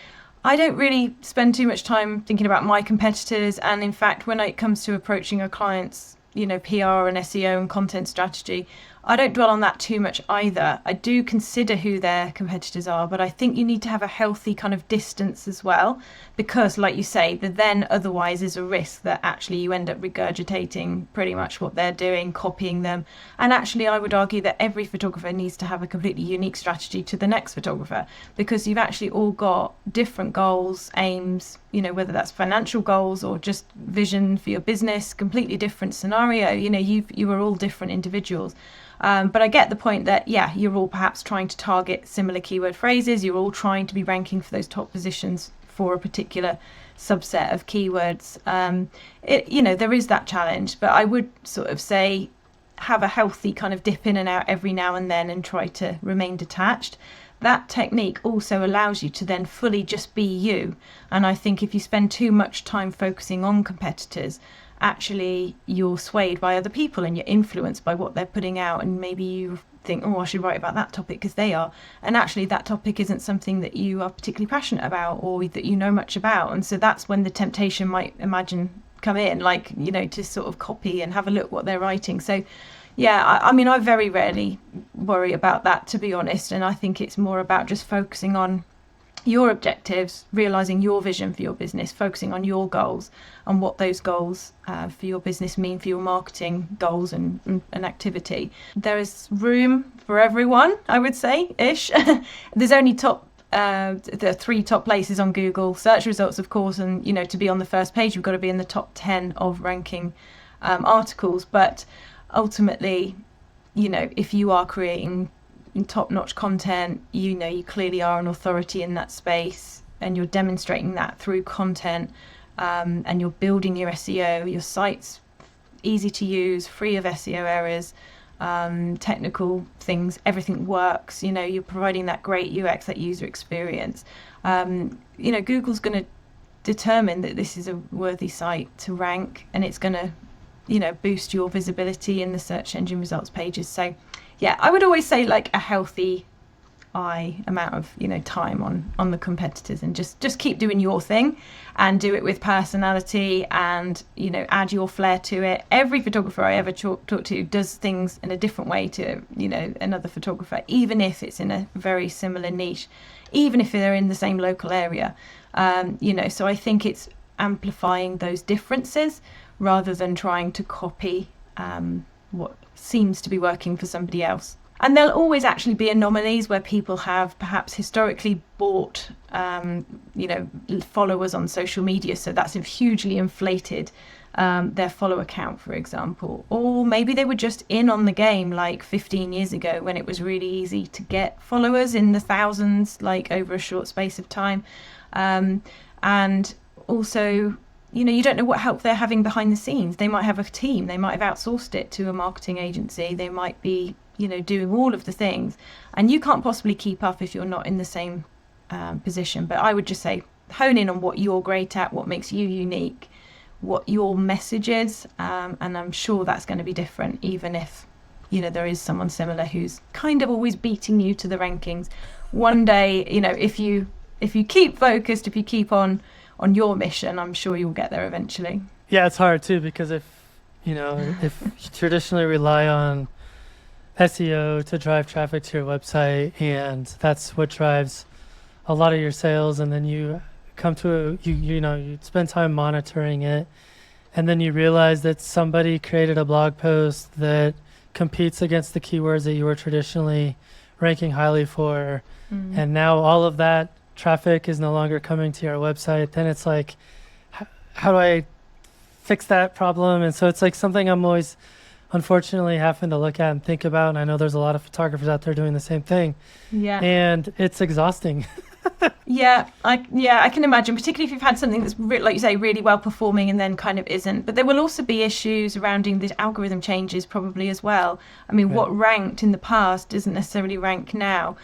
I don't really spend too much time thinking about my competitors. And in fact, when it comes to approaching a client's, PR and SEO and content strategy, I don't dwell on that too much either. I do consider who their competitors are, but I think you need to have a healthy kind of distance as well, because like you say, the then otherwise is a risk that actually you end up regurgitating pretty much what they're doing, copying them. And actually, I would argue that every photographer needs to have a completely unique strategy to the next photographer, because you've actually all got different goals, aims, whether that's financial goals or just vision for your business, completely different scenario. You are all different individuals. But I get the point that, you're all perhaps trying to target similar keyword phrases. You're all trying to be ranking for those top positions for a particular subset of keywords. There is that challenge, but I would sort of say have a healthy kind of dip in and out every now and then and try to remain detached. That technique also allows you to then fully just be you. And I think if you spend too much time focusing on competitors, actually you're swayed by other people and you're influenced by what they're putting out, and maybe you think, oh, I should write about that topic because they are, and actually that topic isn't something that you are particularly passionate about or that you know much about. And so that's when the temptation might come in, like, you know, to sort of copy and have a look what they're writing. So yeah, I mean, I very rarely worry about that, to be honest, and I think it's more about just focusing on your objectives, realizing your vision for your business, focusing on your goals and what those goals for your business mean for your marketing goals and activity. There is room for everyone, I would say, ish. There's only the 3 top places on Google search results, of course, and, you know, to be on the first page, you've got to be in the top 10 of ranking articles. But ultimately, you know, if you are creating top-notch content, you know, you clearly are an authority in that space, and you're demonstrating that through content, and you're building your SEO, your site's easy to use, free of SEO errors, technical things, everything works, you know, you're providing that great UX, that user experience. You know, Google's going to determine that this is a worthy site to rank, and it's going to, you know, boost your visibility in the search engine results pages. So yeah, I would always say like a healthy amount of, you know, time on the competitors, and just keep doing your thing and do it with personality, and, you know, add your flair to it. Every photographer I ever talk to does things in a different way to, you know, another photographer, even if it's in a very similar niche, even if they're in the same local area. You know, so I think it's amplifying those differences rather than trying to copy what seems to be working for somebody else. And there'll always actually be anomalies where people have perhaps historically bought, you know, followers on social media. So that's hugely inflated their follower count, for example. Or maybe they were just in on the game like 15 years ago when it was really easy to get followers in the thousands, like over a short space of time. And also, you know, you don't know what help they're having behind the scenes. They might have a team. They might have outsourced it to a marketing agency. They might be, you know, doing all of the things. And you can't possibly keep up if you're not in the same position. But I would just say hone in on what you're great at, what makes you unique, what your message is. And I'm sure that's going to be different, even if, you know, there is someone similar who's kind of always beating you to the rankings. One day, you know, if you keep focused, if you keep on your mission, I'm sure you'll get there eventually. Yeah, it's hard too, because if you traditionally rely on SEO to drive traffic to your website, and that's what drives a lot of your sales, and then you come to you spend time monitoring it, and then you realize that somebody created a blog post that competes against the keywords that you were traditionally ranking highly for, and now all of that traffic is no longer coming to your website, then it's like, how do I fix that problem? And so it's like something I'm always unfortunately having to look at and think about, and I know there's a lot of photographers out there doing the same thing. Yeah. And it's exhausting. Yeah, I can imagine, particularly if you've had something that's, like you say, really well performing and then kind of isn't. But there will also be issues surrounding the algorithm changes probably as well. I mean, Right. What ranked in the past doesn't necessarily rank now.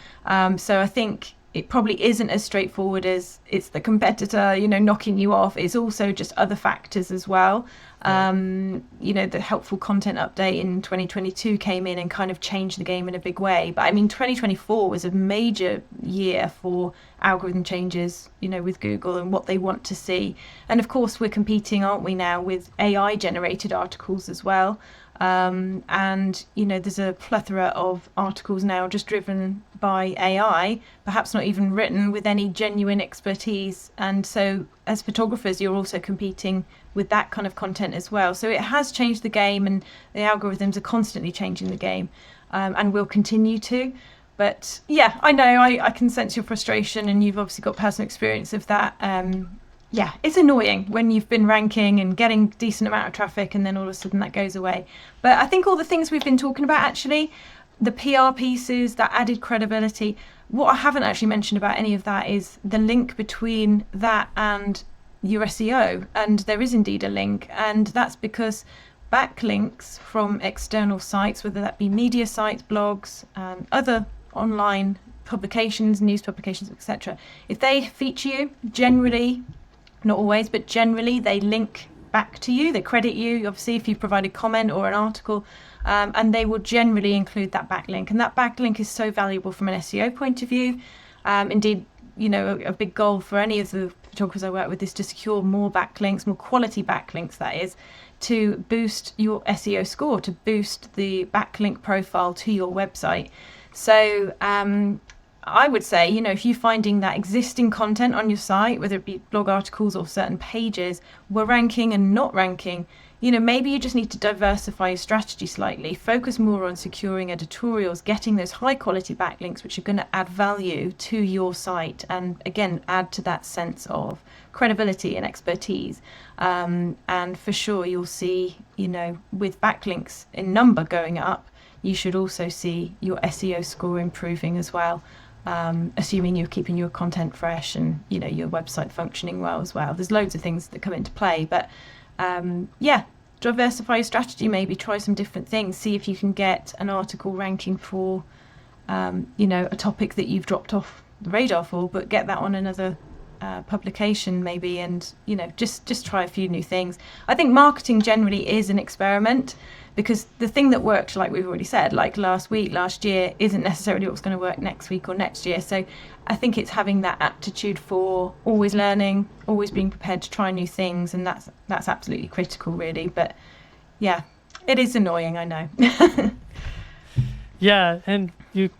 So I think it probably isn't as straightforward as it's the competitor, you know, knocking you off. It's also just other factors as well. You know, the helpful content update in 2022 came in and kind of changed the game in a big way. But I mean, 2024 was a major year for algorithm changes, you know, with Google and what they want to see. And of course, we're competing, aren't we, now with AI generated articles as well. And, you know, there's a plethora of articles now just driven by AI, perhaps not even written with any genuine expertise. And so as photographers, you're also competing with that kind of content as well. So it has changed the game, and the algorithms are constantly changing the game, and will continue to. But yeah, I know I can sense your frustration, and you've obviously got personal experience of that. Yeah, it's annoying when you've been ranking and getting decent amount of traffic and then all of a sudden that goes away. But I think all the things we've been talking about, actually, the PR pieces, that added credibility, what I haven't actually mentioned about any of that is the link between that and your SEO. And there is indeed a link, and that's because backlinks from external sites, whether that be media sites, blogs, other online publications, news publications, etc., if they feature you, generally, not always, but generally they link back to you. They credit you, obviously, if you provide a comment or an article, and they will generally include that backlink. And that backlink is so valuable from an SEO point of view. Indeed, a big goal for any of the photographers I work with is to secure more backlinks, more quality backlinks, that is, to boost your SEO score, to boost the backlink profile to your website. So I would say, if you're finding that existing content on your site, whether it be blog articles or certain pages, were ranking and not ranking, maybe you just need to diversify your strategy slightly, focus more on securing editorials, getting those high quality backlinks, which are going to add value to your site and, again, add to that sense of credibility and expertise. And for sure, you'll see, with backlinks in number going up, you should also see your SEO score improving as well. Assuming you're keeping your content fresh and your website functioning well as well. There's loads of things that come into play, but diversify your strategy. Maybe try some different things. See if you can get an article ranking for a topic that you've dropped off the radar for, but get that on another publication maybe, and just try a few new things. I think marketing generally is an experiment, because the thing that worked, like we've already said, like last year, isn't necessarily what's going to work next week or next year. So I think it's having that aptitude for always learning, always being prepared to try new things, and that's absolutely critical, really. But yeah, it is annoying, I know. Yeah, and you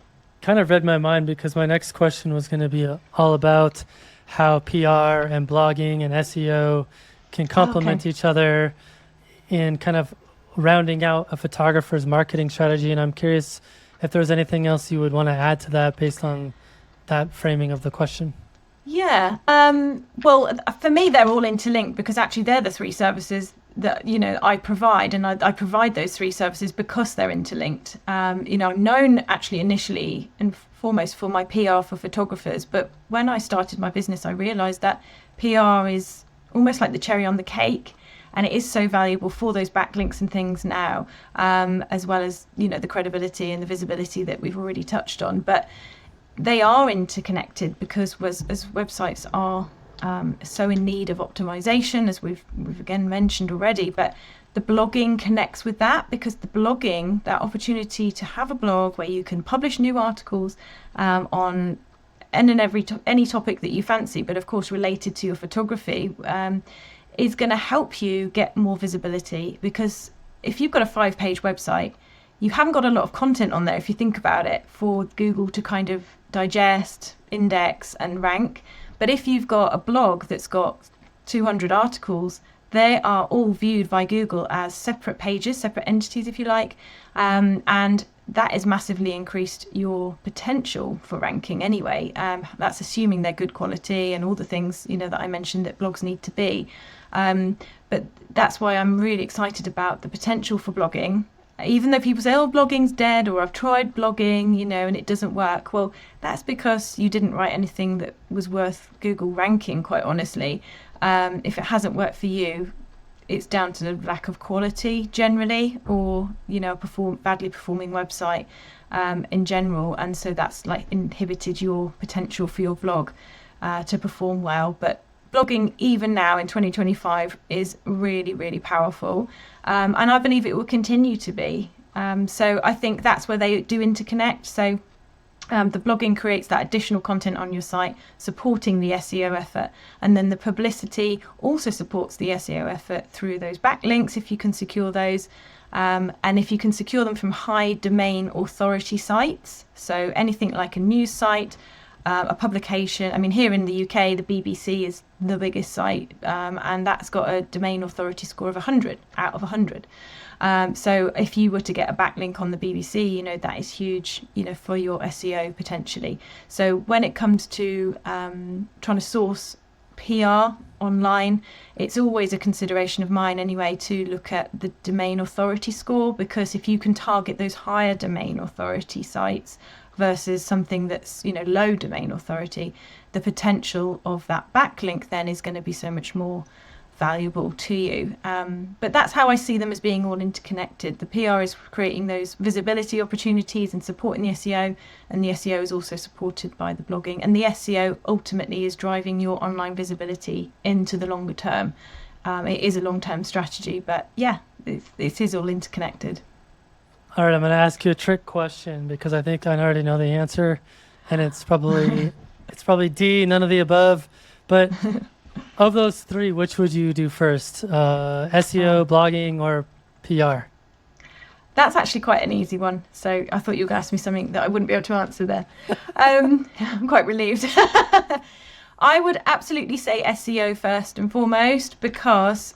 kind of read my mind, because my next question was going to be all about how PR and blogging and SEO can complement each other in kind of rounding out a photographer's marketing strategy. And I'm curious if there's anything else you would want to add to that based on that framing of the question. Yeah. Well, for me, they're all interlinked, because actually they're the three services that, I provide. And I provide those three services because they're interlinked. I'm known actually initially and foremost for my PR for photographers. But when I started my business, I realized that PR is almost like the cherry on the cake. And it is so valuable for those backlinks and things now, as well as, the credibility and the visibility that we've already touched on. But they are interconnected, because as websites are so in need of optimization, as we've again mentioned already. But the blogging connects with that, because the blogging, that opportunity to have a blog where you can publish new articles on any topic that you fancy, but of course related to your photography, is going to help you get more visibility. Because if you've got a 5-page website, you haven't got a lot of content on there, if you think about it, for Google to kind of digest, index and rank. But if you've got a blog that's got 200 articles, they are all viewed by Google as separate pages, separate entities, if you like, and that has massively increased your potential for ranking anyway. That's assuming they're good quality and all the things that I mentioned that blogs need to be. But that's why I'm really excited about the potential for blogging. Even though people say, blogging's dead, or I've tried blogging, and it doesn't work. Well, that's because you didn't write anything that was worth Google ranking, quite honestly. If it hasn't worked for you, it's down to the lack of quality generally, or badly performing website in general, and so that's like inhibited your potential for your blog to perform well. But blogging, even now in 2025, is really, really powerful, and I believe it will continue to be. So I think that's where they do interconnect. So the blogging creates that additional content on your site, supporting the SEO effort. And then the publicity also supports the SEO effort through those backlinks, if you can secure those. And if you can secure them from high domain authority sites, so anything like a news site, a publication. I mean, here in the UK, the BBC is the biggest site, and that's got a domain authority score of 100 out of 100. So if you were to get a backlink on the BBC, that is huge, for your SEO potentially. So when it comes to trying to source PR online, it's always a consideration of mine anyway to look at the domain authority score, because if you can target those higher domain authority sites versus something that's low domain authority, the potential of that backlink then is going to be so much more valuable to you. But that's how I see them, as being all interconnected. The PR is creating those visibility opportunities and supporting the SEO, and the SEO is also supported by the blogging, and the SEO ultimately is driving your online visibility into the longer term. it is a long-term strategy. But yeah, it is all interconnected. All right, I'm going to ask you a trick question because I think I already know the answer, and it's probably D, none of the above. But of those three, which would you do first? SEO, blogging, or PR? That's actually quite an easy one. So I thought you were going to ask me something that I wouldn't be able to answer there. I'm quite relieved. I would absolutely say SEO first and foremost, because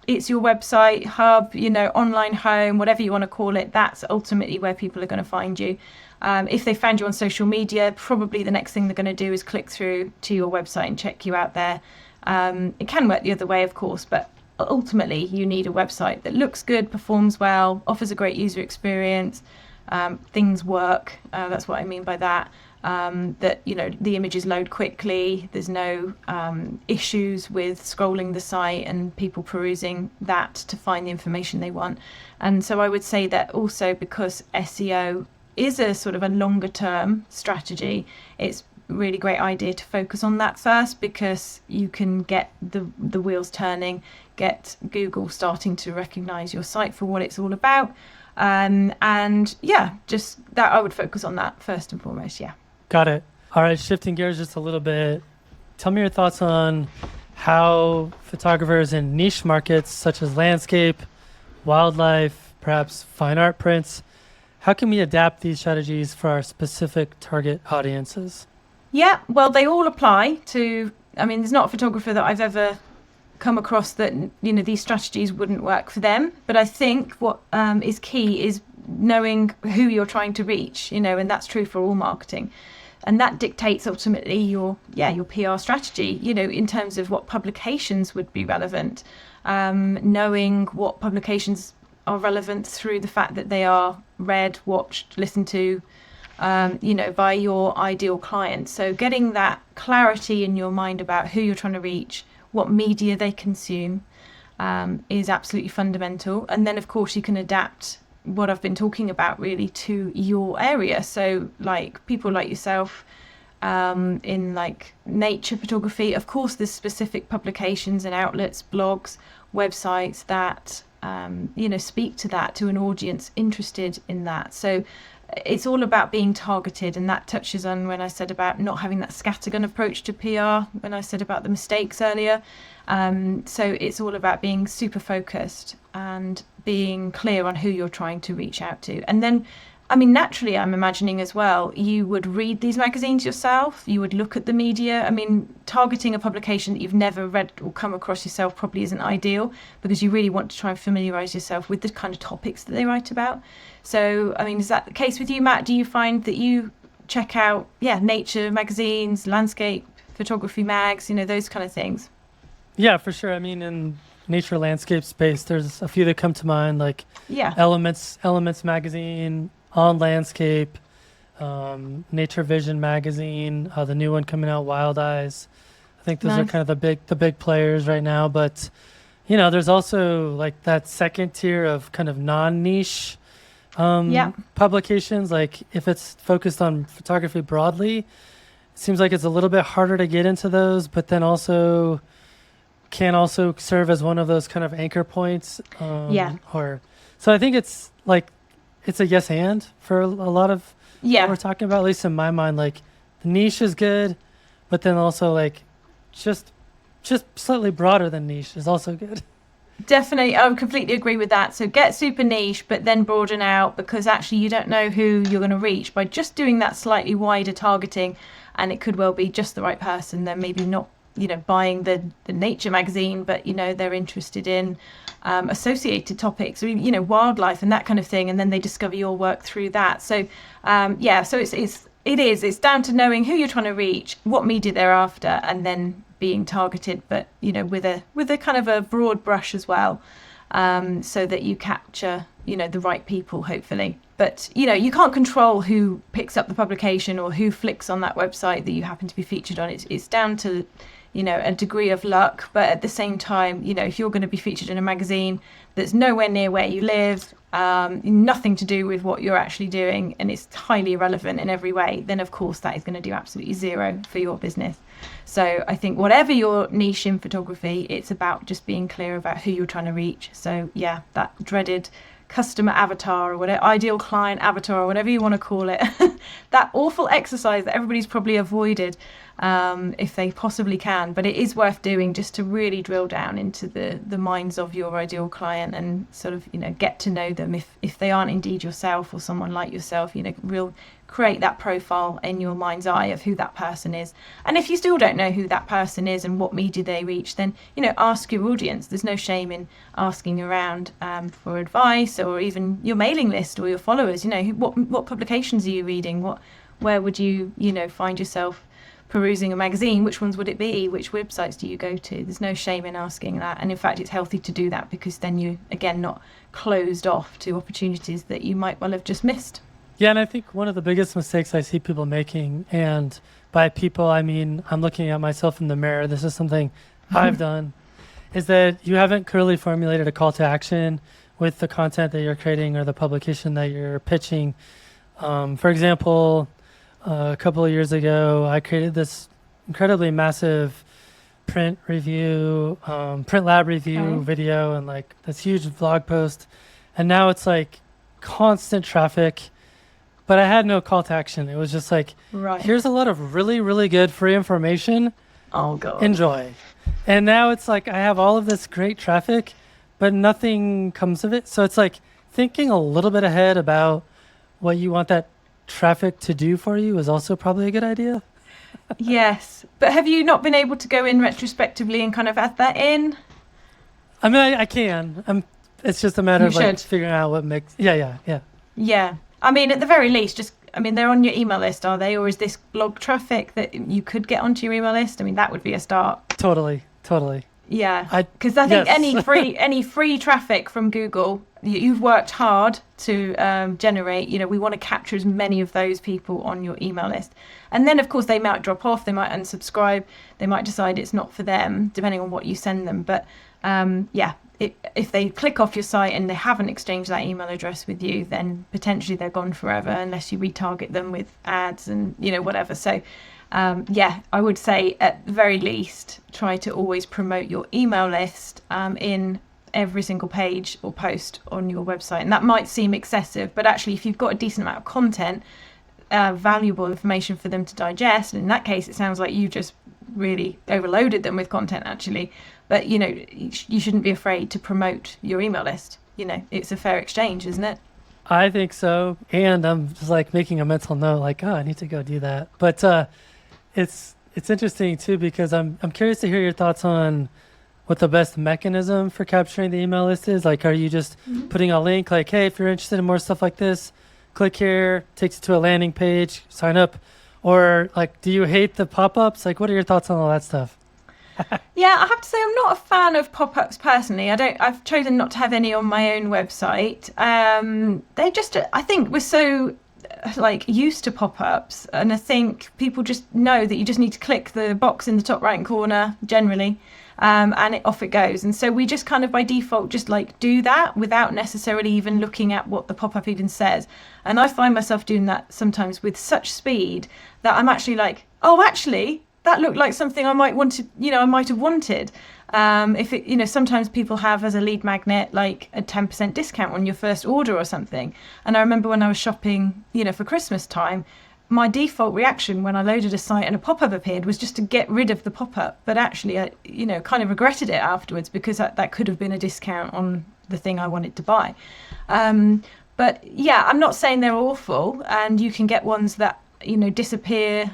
it's your website, hub, online home, whatever you want to call it. That's ultimately where people are going to find you. If they found you on social media, probably the next thing they're going to do is click through to your website and check you out there. It can work the other way, of course, but ultimately you need a website that looks good, performs well, offers a great user experience, things work. That's what I mean by that. That the images load quickly, there's no issues with scrolling the site and people perusing that to find the information they want. And so I would say that also, because SEO is a sort of a longer term strategy, it's a really great idea to focus on that first, because you can get the wheels turning, get Google starting to recognize your site for what it's all about. And yeah, just that, I would focus on that first and foremost. Yeah. Got it. All right, shifting gears just a little bit. Tell me your thoughts on how photographers in niche markets such as landscape, wildlife, perhaps fine art prints, how can we adapt these strategies for our specific target audiences? Yeah, well, they all apply to, there's not a photographer that I've ever come across that, these strategies wouldn't work for them. But I think what is key is knowing who you're trying to reach, and that's true for all marketing. And that dictates ultimately your PR strategy, in terms of what publications would be relevant, knowing what publications are relevant through the fact that they are read, watched, listened to, by your ideal client. So getting that clarity in your mind about who you're trying to reach, what media they consume, is absolutely fundamental. And then, of course, you can adapt what I've been talking about really to your area. So like people like yourself, in like nature photography, of course there's specific publications and outlets, blogs, websites that speak to that, to an audience interested in that. So it's all about being targeted, and that touches on when I said about not having that scattergun approach to PR, when I said about the mistakes earlier. So it's all about being super focused and being clear on who you're trying to reach out to. And then, naturally, I'm imagining as well, you would read these magazines yourself, you would look at the media. Targeting a publication that you've never read or come across yourself probably isn't ideal, because you really want to try and familiarise yourself with the kind of topics that they write about. So, is that the case with you, Matt? Do you find that you check out, nature magazines, landscape photography mags, those kind of things? Yeah, for sure. In nature landscape space, there's a few that come to mind, like Elements magazine, On Landscape, Nature Vision magazine, the new one coming out, Wild Eyes. I think those are kind of the big players right now. But there's also like that second tier of kind of non-niche publications. Like if it's focused on photography broadly, it seems like it's a little bit harder to get into those, but then also can also serve as one of those kind of anchor points. So I think it's like it's a yes and for a lot of what we're talking about, at least in my mind. Like the niche is good, but then also like just slightly broader than niche is also good. Definitely, I would completely agree with that. So get super niche, but then broaden out, because actually you don't know who you're going to reach by just doing that slightly wider targeting, and it could well be just the right person. They're maybe not buying the nature magazine, but they're interested in associated topics, wildlife and that kind of thing, and then they discover your work through that. So so it's down to knowing who you're trying to reach, what media they're after, and then being targeted, but with a kind of a broad brush as well, so that you capture the right people, hopefully. But you can't control who picks up the publication or who flicks on that website that you happen to be featured on. It's down to a degree of luck. But at the same time, if you're going to be featured in a magazine that's nowhere near where you live, nothing to do with what you're actually doing, and it's highly irrelevant in every way, then of course that is going to do absolutely zero for your business. So I think whatever your niche in photography, it's about just being clear about who you're trying to reach. So yeah, that dreaded customer avatar or whatever, ideal client avatar or whatever you want to call it, that awful exercise that everybody's probably avoided if they possibly can, but it is worth doing just to really drill down into the minds of your ideal client and sort of get to know them if they aren't indeed yourself or someone like yourself. Real create that profile in your mind's eye of who that person is. And if you still don't know who that person is and what media they reach, then ask your audience. There's no shame in asking around for advice, or even your mailing list or your followers. What publications are you reading? Where would you find yourself perusing a magazine? Which ones would it be? Which websites do you go to? There's no shame in asking that, and in fact it's healthy to do that, because then you again not closed off to opportunities that you might well have just missed. Yeah, and I think one of the biggest mistakes I see people making, and by people I mean I'm looking at myself in the mirror, this is something I've done, is that you haven't clearly formulated a call to action with the content that you're creating or the publication that you're pitching. For example, a couple of years ago, I created this incredibly massive print lab review video, and like this huge blog post. And now it's like constant traffic, but I had no call to action. It was just like, here's a lot of really, really good free information. Oh God. Enjoy. And now it's like, I have all of this great traffic, but nothing comes of it. So it's like thinking a little bit ahead about what you want that traffic to do for you is also probably a good idea. Yes. But have you not been able to go in retrospectively and kind of add that in? I mean, I can. It's just a matter of like figuring out what makes... Yeah. I mean, at the very least, they're on your email list, are they? Or is this blog traffic that you could get onto your email list? I mean, that would be a start. Totally. Yeah, because I think any free traffic from Google, you've worked hard to generate. We want to capture as many of those people on your email list, and then of course they might drop off, they might unsubscribe, they might decide it's not for them, depending on what you send them. But if they click off your site and they haven't exchanged that email address with you, then potentially they're gone forever unless you retarget them with ads and whatever. So. I would say at the very least, try to always promote your email list in every single page or post on your website. And that might seem excessive, but actually if you've got a decent amount of content, valuable information for them to digest, and in that case it sounds like you just really overloaded them with content actually. But you shouldn't be afraid to promote your email list. It's a fair exchange, isn't it? I think so. And I'm just like making a mental note like, I need to go do that. But it's interesting too, because I'm curious to hear your thoughts on what the best mechanism for capturing the email list is. Like, are you just putting a link like, hey, if you're interested in more stuff like this, click here, takes you to a landing page, sign up? Or like, do you hate the pop-ups? Like, what are your thoughts on all that stuff? Yeah, I have to say I'm not a fan of pop-ups personally. I've chosen not to have any on my own website. They just, I think we're so used to pop-ups, and I think people just know that you just need to click the box in the top right corner generally, and off it goes. And so we just kind of by default just do that without necessarily even looking at what the pop-up even says. And I find myself doing that sometimes with such speed that I'm actually like, oh, actually that looked like something I might have wanted. If it, sometimes people have as a lead magnet like a 10% discount on your first order or something. And I remember when I was shopping, for Christmas time, my default reaction when I loaded a site and a pop-up appeared was just to get rid of the pop-up. But actually, I, kind of regretted it afterwards, because that could have been a discount on the thing I wanted to buy. But yeah, I'm not saying they're awful, and you can get ones that, disappear,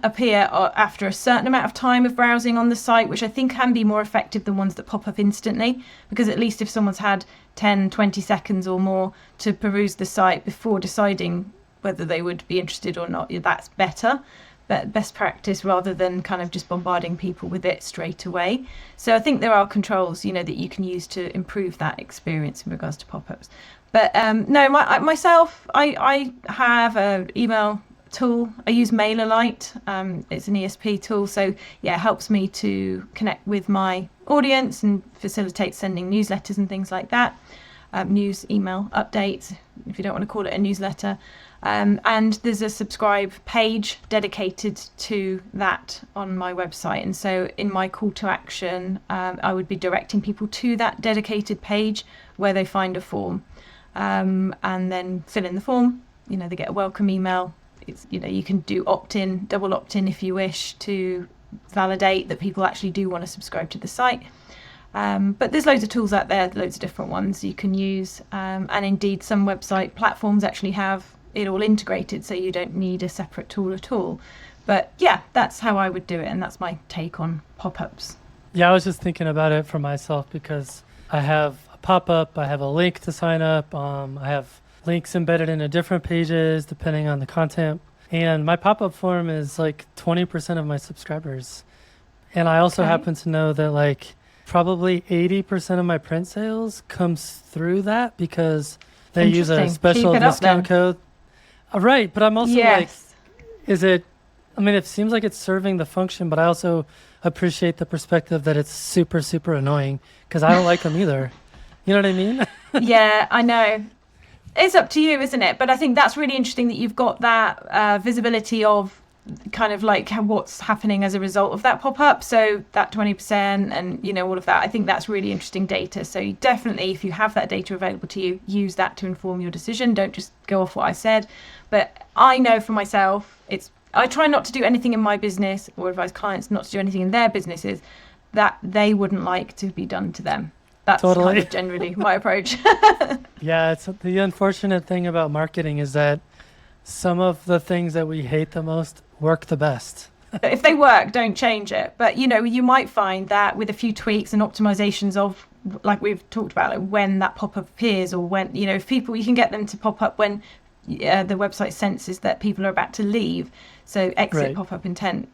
appear after a certain amount of time of browsing on the site, which I think can be more effective than ones that pop up instantly, because at least if someone's had 10, 20 seconds or more to peruse the site before deciding whether they would be interested or not, that's better. But best practice rather than kind of just bombarding people with it straight away. So I think there are controls, that you can use to improve that experience in regards to pop-ups. But no, myself, I have an email tool. I use MailerLite. It's an ESP tool. So yeah, it helps me to connect with my audience and facilitate sending newsletters and things like that. News, email updates, if you don't want to call it a newsletter. And there's a subscribe page dedicated to that on my website. And so in my call to action, I would be directing people to that dedicated page where they find a form, and then fill in the form. They get a welcome email. It's, you can do opt-in, double opt-in if you wish to validate that people actually do want to subscribe to the site. But there's loads of tools out there, loads of different ones you can use. And indeed, some website platforms actually have it all integrated, so you don't need a separate tool at all. But yeah, that's how I would do it, and that's my take on pop-ups. Yeah, I was just thinking about it for myself because I have a pop-up, I have a link to sign up, I have links embedded into different pages depending on the content. And my pop-up form is like 20% of my subscribers. And I also happen to know that probably 80% of my print sales comes through that because they use a special discount code. Right, but I'm also it seems like it's serving the function, but I also appreciate the perspective that it's super, super annoying because I don't like them either. You know what I mean? Yeah, I know. It's up to you, isn't it? But I think that's really interesting that you've got that visibility of kind of what's happening as a result of that pop-up. So that 20% and, all of that, I think that's really interesting data. So you definitely, if you have that data available to you, use that to inform your decision. Don't just go off what I said. But I know for myself, I try not to do anything in my business or advise clients not to do anything in their businesses that they wouldn't like to be done to them. That's kind of generally my approach. Yeah, it's the unfortunate thing about marketing is that some of the things that we hate the most work the best. If they work, don't change it. But, you might find that with a few tweaks and optimizations of, like we've talked about, when that pop-up appears or when, if people, you can get them to pop up when the website senses that people are about to leave. So exit pop-up intent.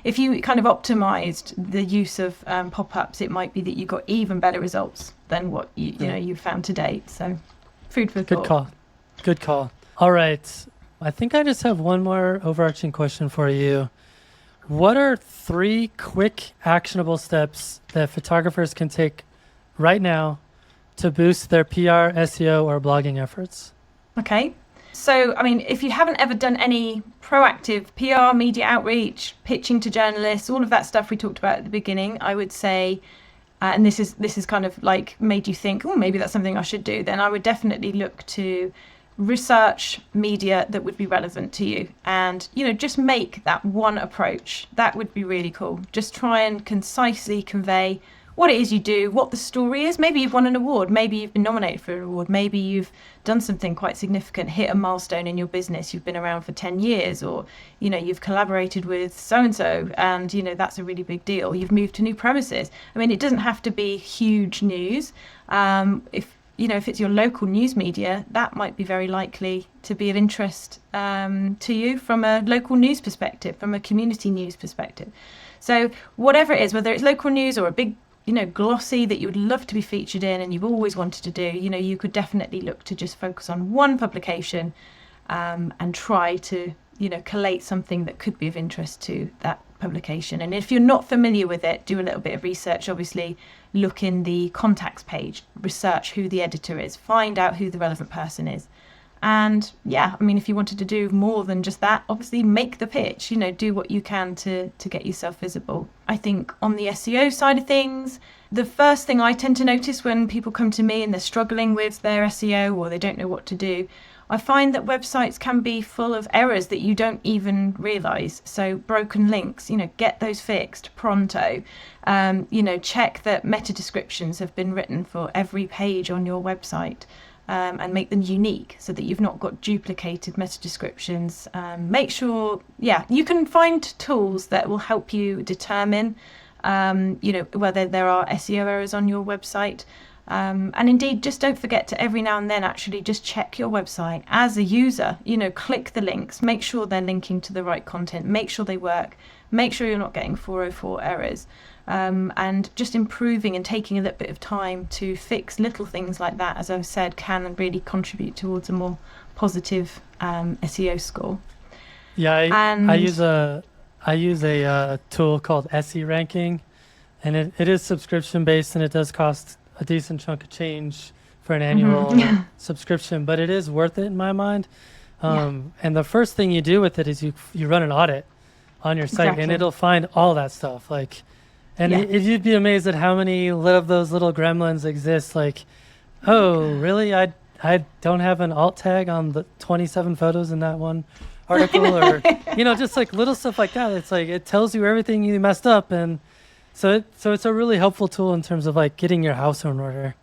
If you kind of optimized the use of pop-ups, it might be that you got even better results than what you've found to date. So food for thought. Good call. All right. I think I just have one more overarching question for you. What are 3 quick actionable steps that photographers can take right now to boost their PR, SEO, or blogging efforts? Okay. So, if you haven't ever done any proactive PR, media outreach, pitching to journalists, all of that stuff we talked about at the beginning, I would say, and this is kind of made you think, oh, maybe that's something I should do, then I would definitely look to research media that would be relevant to you and just make that one approach. That would be really cool. Just try and concisely convey what it is you do, what the story is. Maybe you've won an award, maybe you've been nominated for an award, maybe you've done something quite significant, hit a milestone in your business, you've been around for 10 years, or you've collaborated with so-and-so and that's a really big deal. You've moved to new premises. It doesn't have to be huge news. If it's your local news media, that might be very likely to be of interest to you from a local news perspective, from a community news perspective. So whatever it is, whether it's local news or a big, glossy that you would love to be featured in and you've always wanted to do, you could definitely look to just focus on one publication and try to, collate something that could be of interest to that publication. And if you're not familiar with it, do a little bit of research. Obviously, look in the contacts page, research who the editor is, find out who the relevant person is. And yeah, if you wanted to do more than just that, obviously make the pitch, do what you can to get yourself visible. I think on the SEO side of things, the first thing I tend to notice when people come to me and they're struggling with their SEO or they don't know what to do, I find that websites can be full of errors that you don't even realise. So broken links, get those fixed pronto. Check that meta descriptions have been written for every page on your website and make them unique so that you've not got duplicated meta descriptions. Make sure, you can find tools that will help you determine, whether there are SEO errors on your website. And indeed, just don't forget to every now and then actually just check your website as a user, click the links, make sure they're linking to the right content, make sure they work, make sure you're not getting 404 errors, and just improving and taking a little bit of time to fix little things like that, as I've said, can really contribute towards a more positive SEO score. Yeah, And I use a tool called SE ranking, and it is subscription based, and it does cost a decent chunk of change for an annual yeah, subscription, but it is worth it in my mind. yeah, And the first thing you do with it is you run an audit on your site, and exactly. it'll find all that stuff. Like, and Yeah. you'd be amazed at how many of those little gremlins exist. Like, oh, really? I don't have an alt tag on the 27 photos in that one article, or just like little stuff like that. It's like it tells you everything you messed up, and so it's a really helpful tool in terms of like getting your house in order.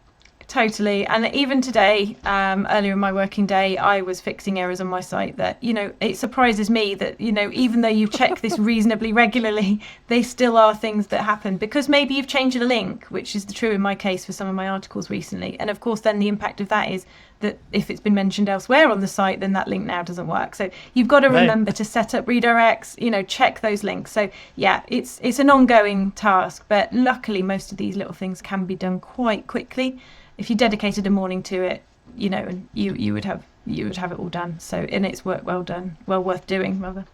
Totally. And even today, earlier in my working day, I was fixing errors on my site that, it surprises me that, even though you check this reasonably regularly, they still are things that happen because maybe you've changed a link, which is true in my case for some of my articles recently. And of course, then the impact of that is that if it's been mentioned elsewhere on the site, then that link now doesn't work. So you've got to remember to set up redirects, check those links. So yeah, it's an ongoing task, but luckily most of these little things can be done quite quickly. If you dedicated a morning to it, and you would have it all done. So, and it's work well done, well worth doing, rather.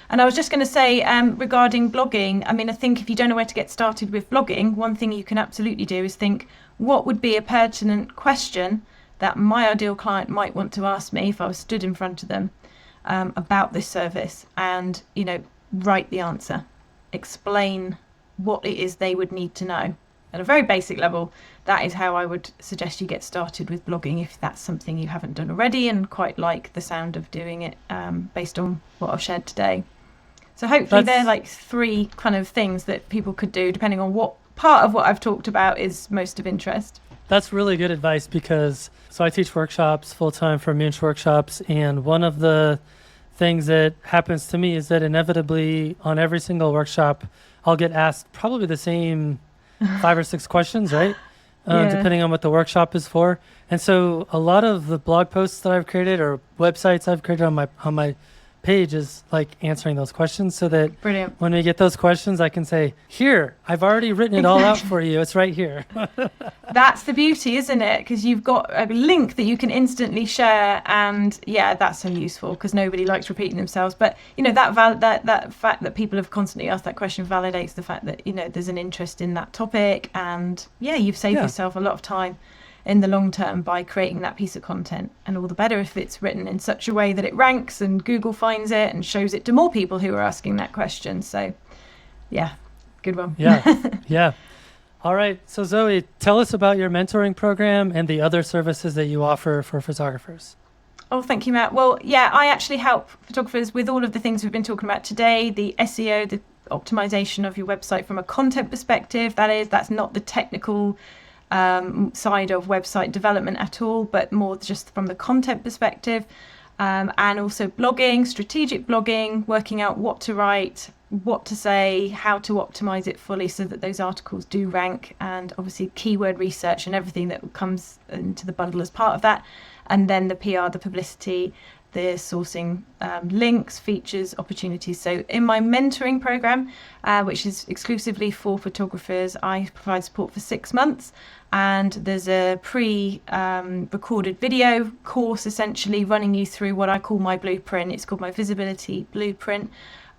And I was just going to say, regarding blogging, I mean, I think if you don't know where to get started with blogging, one thing you can absolutely do is think, what would be a pertinent question that my ideal client might want to ask me if I was stood in front of them about this service, and write the answer, explain what it is they would need to know. At a very basic level, that is how I would suggest you get started with blogging if that's something you haven't done already and quite like the sound of doing it based on what I've shared today. So hopefully they're like 3 kind of things that people could do depending on what part of what I've talked about is most of interest. That's really good advice because I teach workshops full-time for Munch workshops, and one of the things that happens to me is that inevitably on every single workshop I'll get asked probably the same 5 or 6 questions, right? Depending on what the workshop is for. And so a lot of the blog posts that I've created or websites I've created on my page is like answering those questions, so that Brilliant. when we get those questions, I can say, here, I've already written it all out for you. It's right here. That's the beauty, isn't it? Because you've got a link that you can instantly share, and yeah, that's so useful because nobody likes repeating themselves. But that fact that people have constantly asked that question validates the fact that there's an interest in that topic, and yeah, you've saved yourself a lot of time in the long term by creating that piece of content. And all the better if it's written in such a way that it ranks and Google finds it and shows it to more people who are asking that question. So yeah, good one. Yeah. All right. So Zoe, tell us about your mentoring program and the other services that you offer for photographers. Oh, thank you, Matt. Well, yeah, I actually help photographers with all of the things we've been talking about today, the SEO, the optimization of your website from a content perspective. That's not the technical side of website development at all, but more just from the content perspective, and also blogging, strategic blogging, working out what to write, what to say, how to optimize it fully so that those articles do rank, and obviously keyword research and everything that comes into the bundle as part of that, and then the PR, the publicity, the sourcing, links, features, opportunities. So in my mentoring program, which is exclusively for photographers, I provide support for 6 months, and there's a pre-recorded video course essentially running you through what I call my blueprint. It's called my visibility blueprint,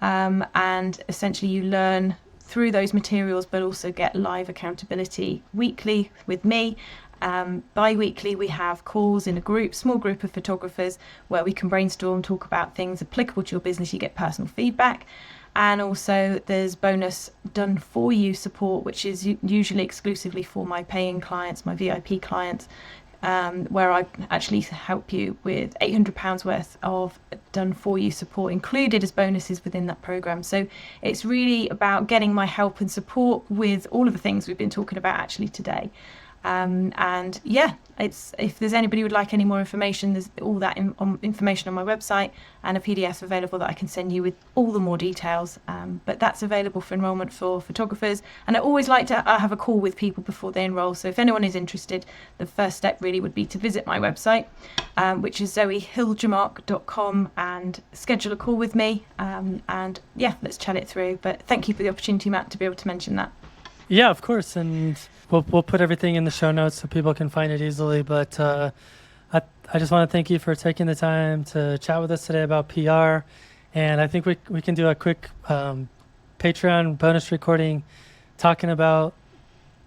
and essentially you learn through those materials but also get live accountability weekly with me. Bi-weekly we have calls in a small group of photographers where we can brainstorm, talk about things applicable to your business. You get personal feedback, and also there's bonus done for you support, which is usually exclusively for my paying clients, my VIP clients, where I actually help you with £800 worth of done for you support included as bonuses within that program. So it's really about getting my help and support with all of the things we've been talking about actually today. And yeah, if there's anybody who would like any more information, there's all that information on my website and a PDF available that I can send you with all the more details. But that's available for enrolment for photographers. And I always like to have a call with people before they enroll. So if anyone is interested, the first step really would be to visit my website, which is zoehiljamark.com, and schedule a call with me. And yeah, let's chat it through. But thank you for the opportunity, Matt, to be able to mention that. Yeah, of course. And we'll put everything in the show notes so people can find it easily. But I just want to thank you for taking the time to chat with us today about PR And I think we can do a quick Patreon bonus recording talking about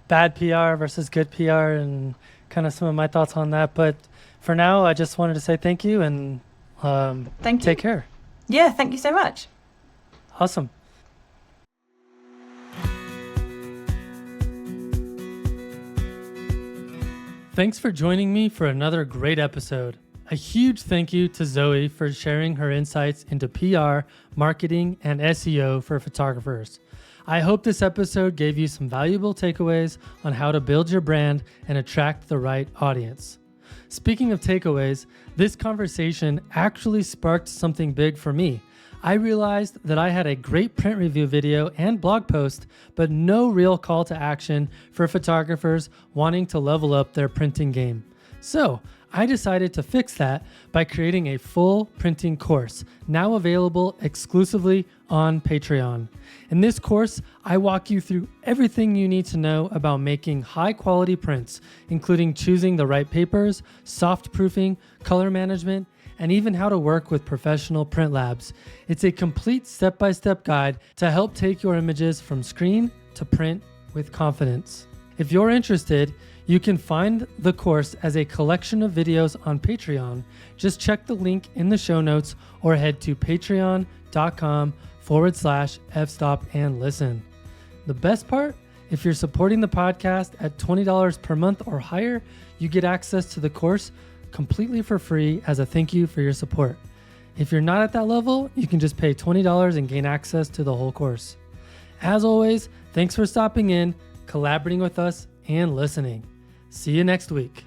bad PR versus good PR and kind of some of my thoughts on that. But for now, I just wanted to say thank you and Thank you. take care. Yeah, thank you so much. Awesome. Thanks for joining me for another great episode. A huge thank you to Zoe for sharing her insights into PR, marketing, and SEO for photographers. I hope this episode gave you some valuable takeaways on how to build your brand and attract the right audience. Speaking of takeaways, this conversation actually sparked something big for me. I realized that I had a great print review video and blog post, but no real call to action for photographers wanting to level up their printing game. So I decided to fix that by creating a full printing course, now available exclusively on Patreon. In this course, I walk you through everything you need to know about making high quality prints, including choosing the right papers, soft proofing, color management, and even how to work with professional print labs. It's a complete step-by-step guide to help take your images from screen to print with confidence. If you're interested, you can find the course as a collection of videos on Patreon. Just check the link in the show notes or head to patreon.com/fstop-and-listen. The best part, if you're supporting the podcast at $20 per month or higher, you get access to the course completely for free as a thank you for your support. If you're not at that level, you can just pay $20 and gain access to the whole course. As always, thanks for stopping in, collaborating with us, and listening. See you next week.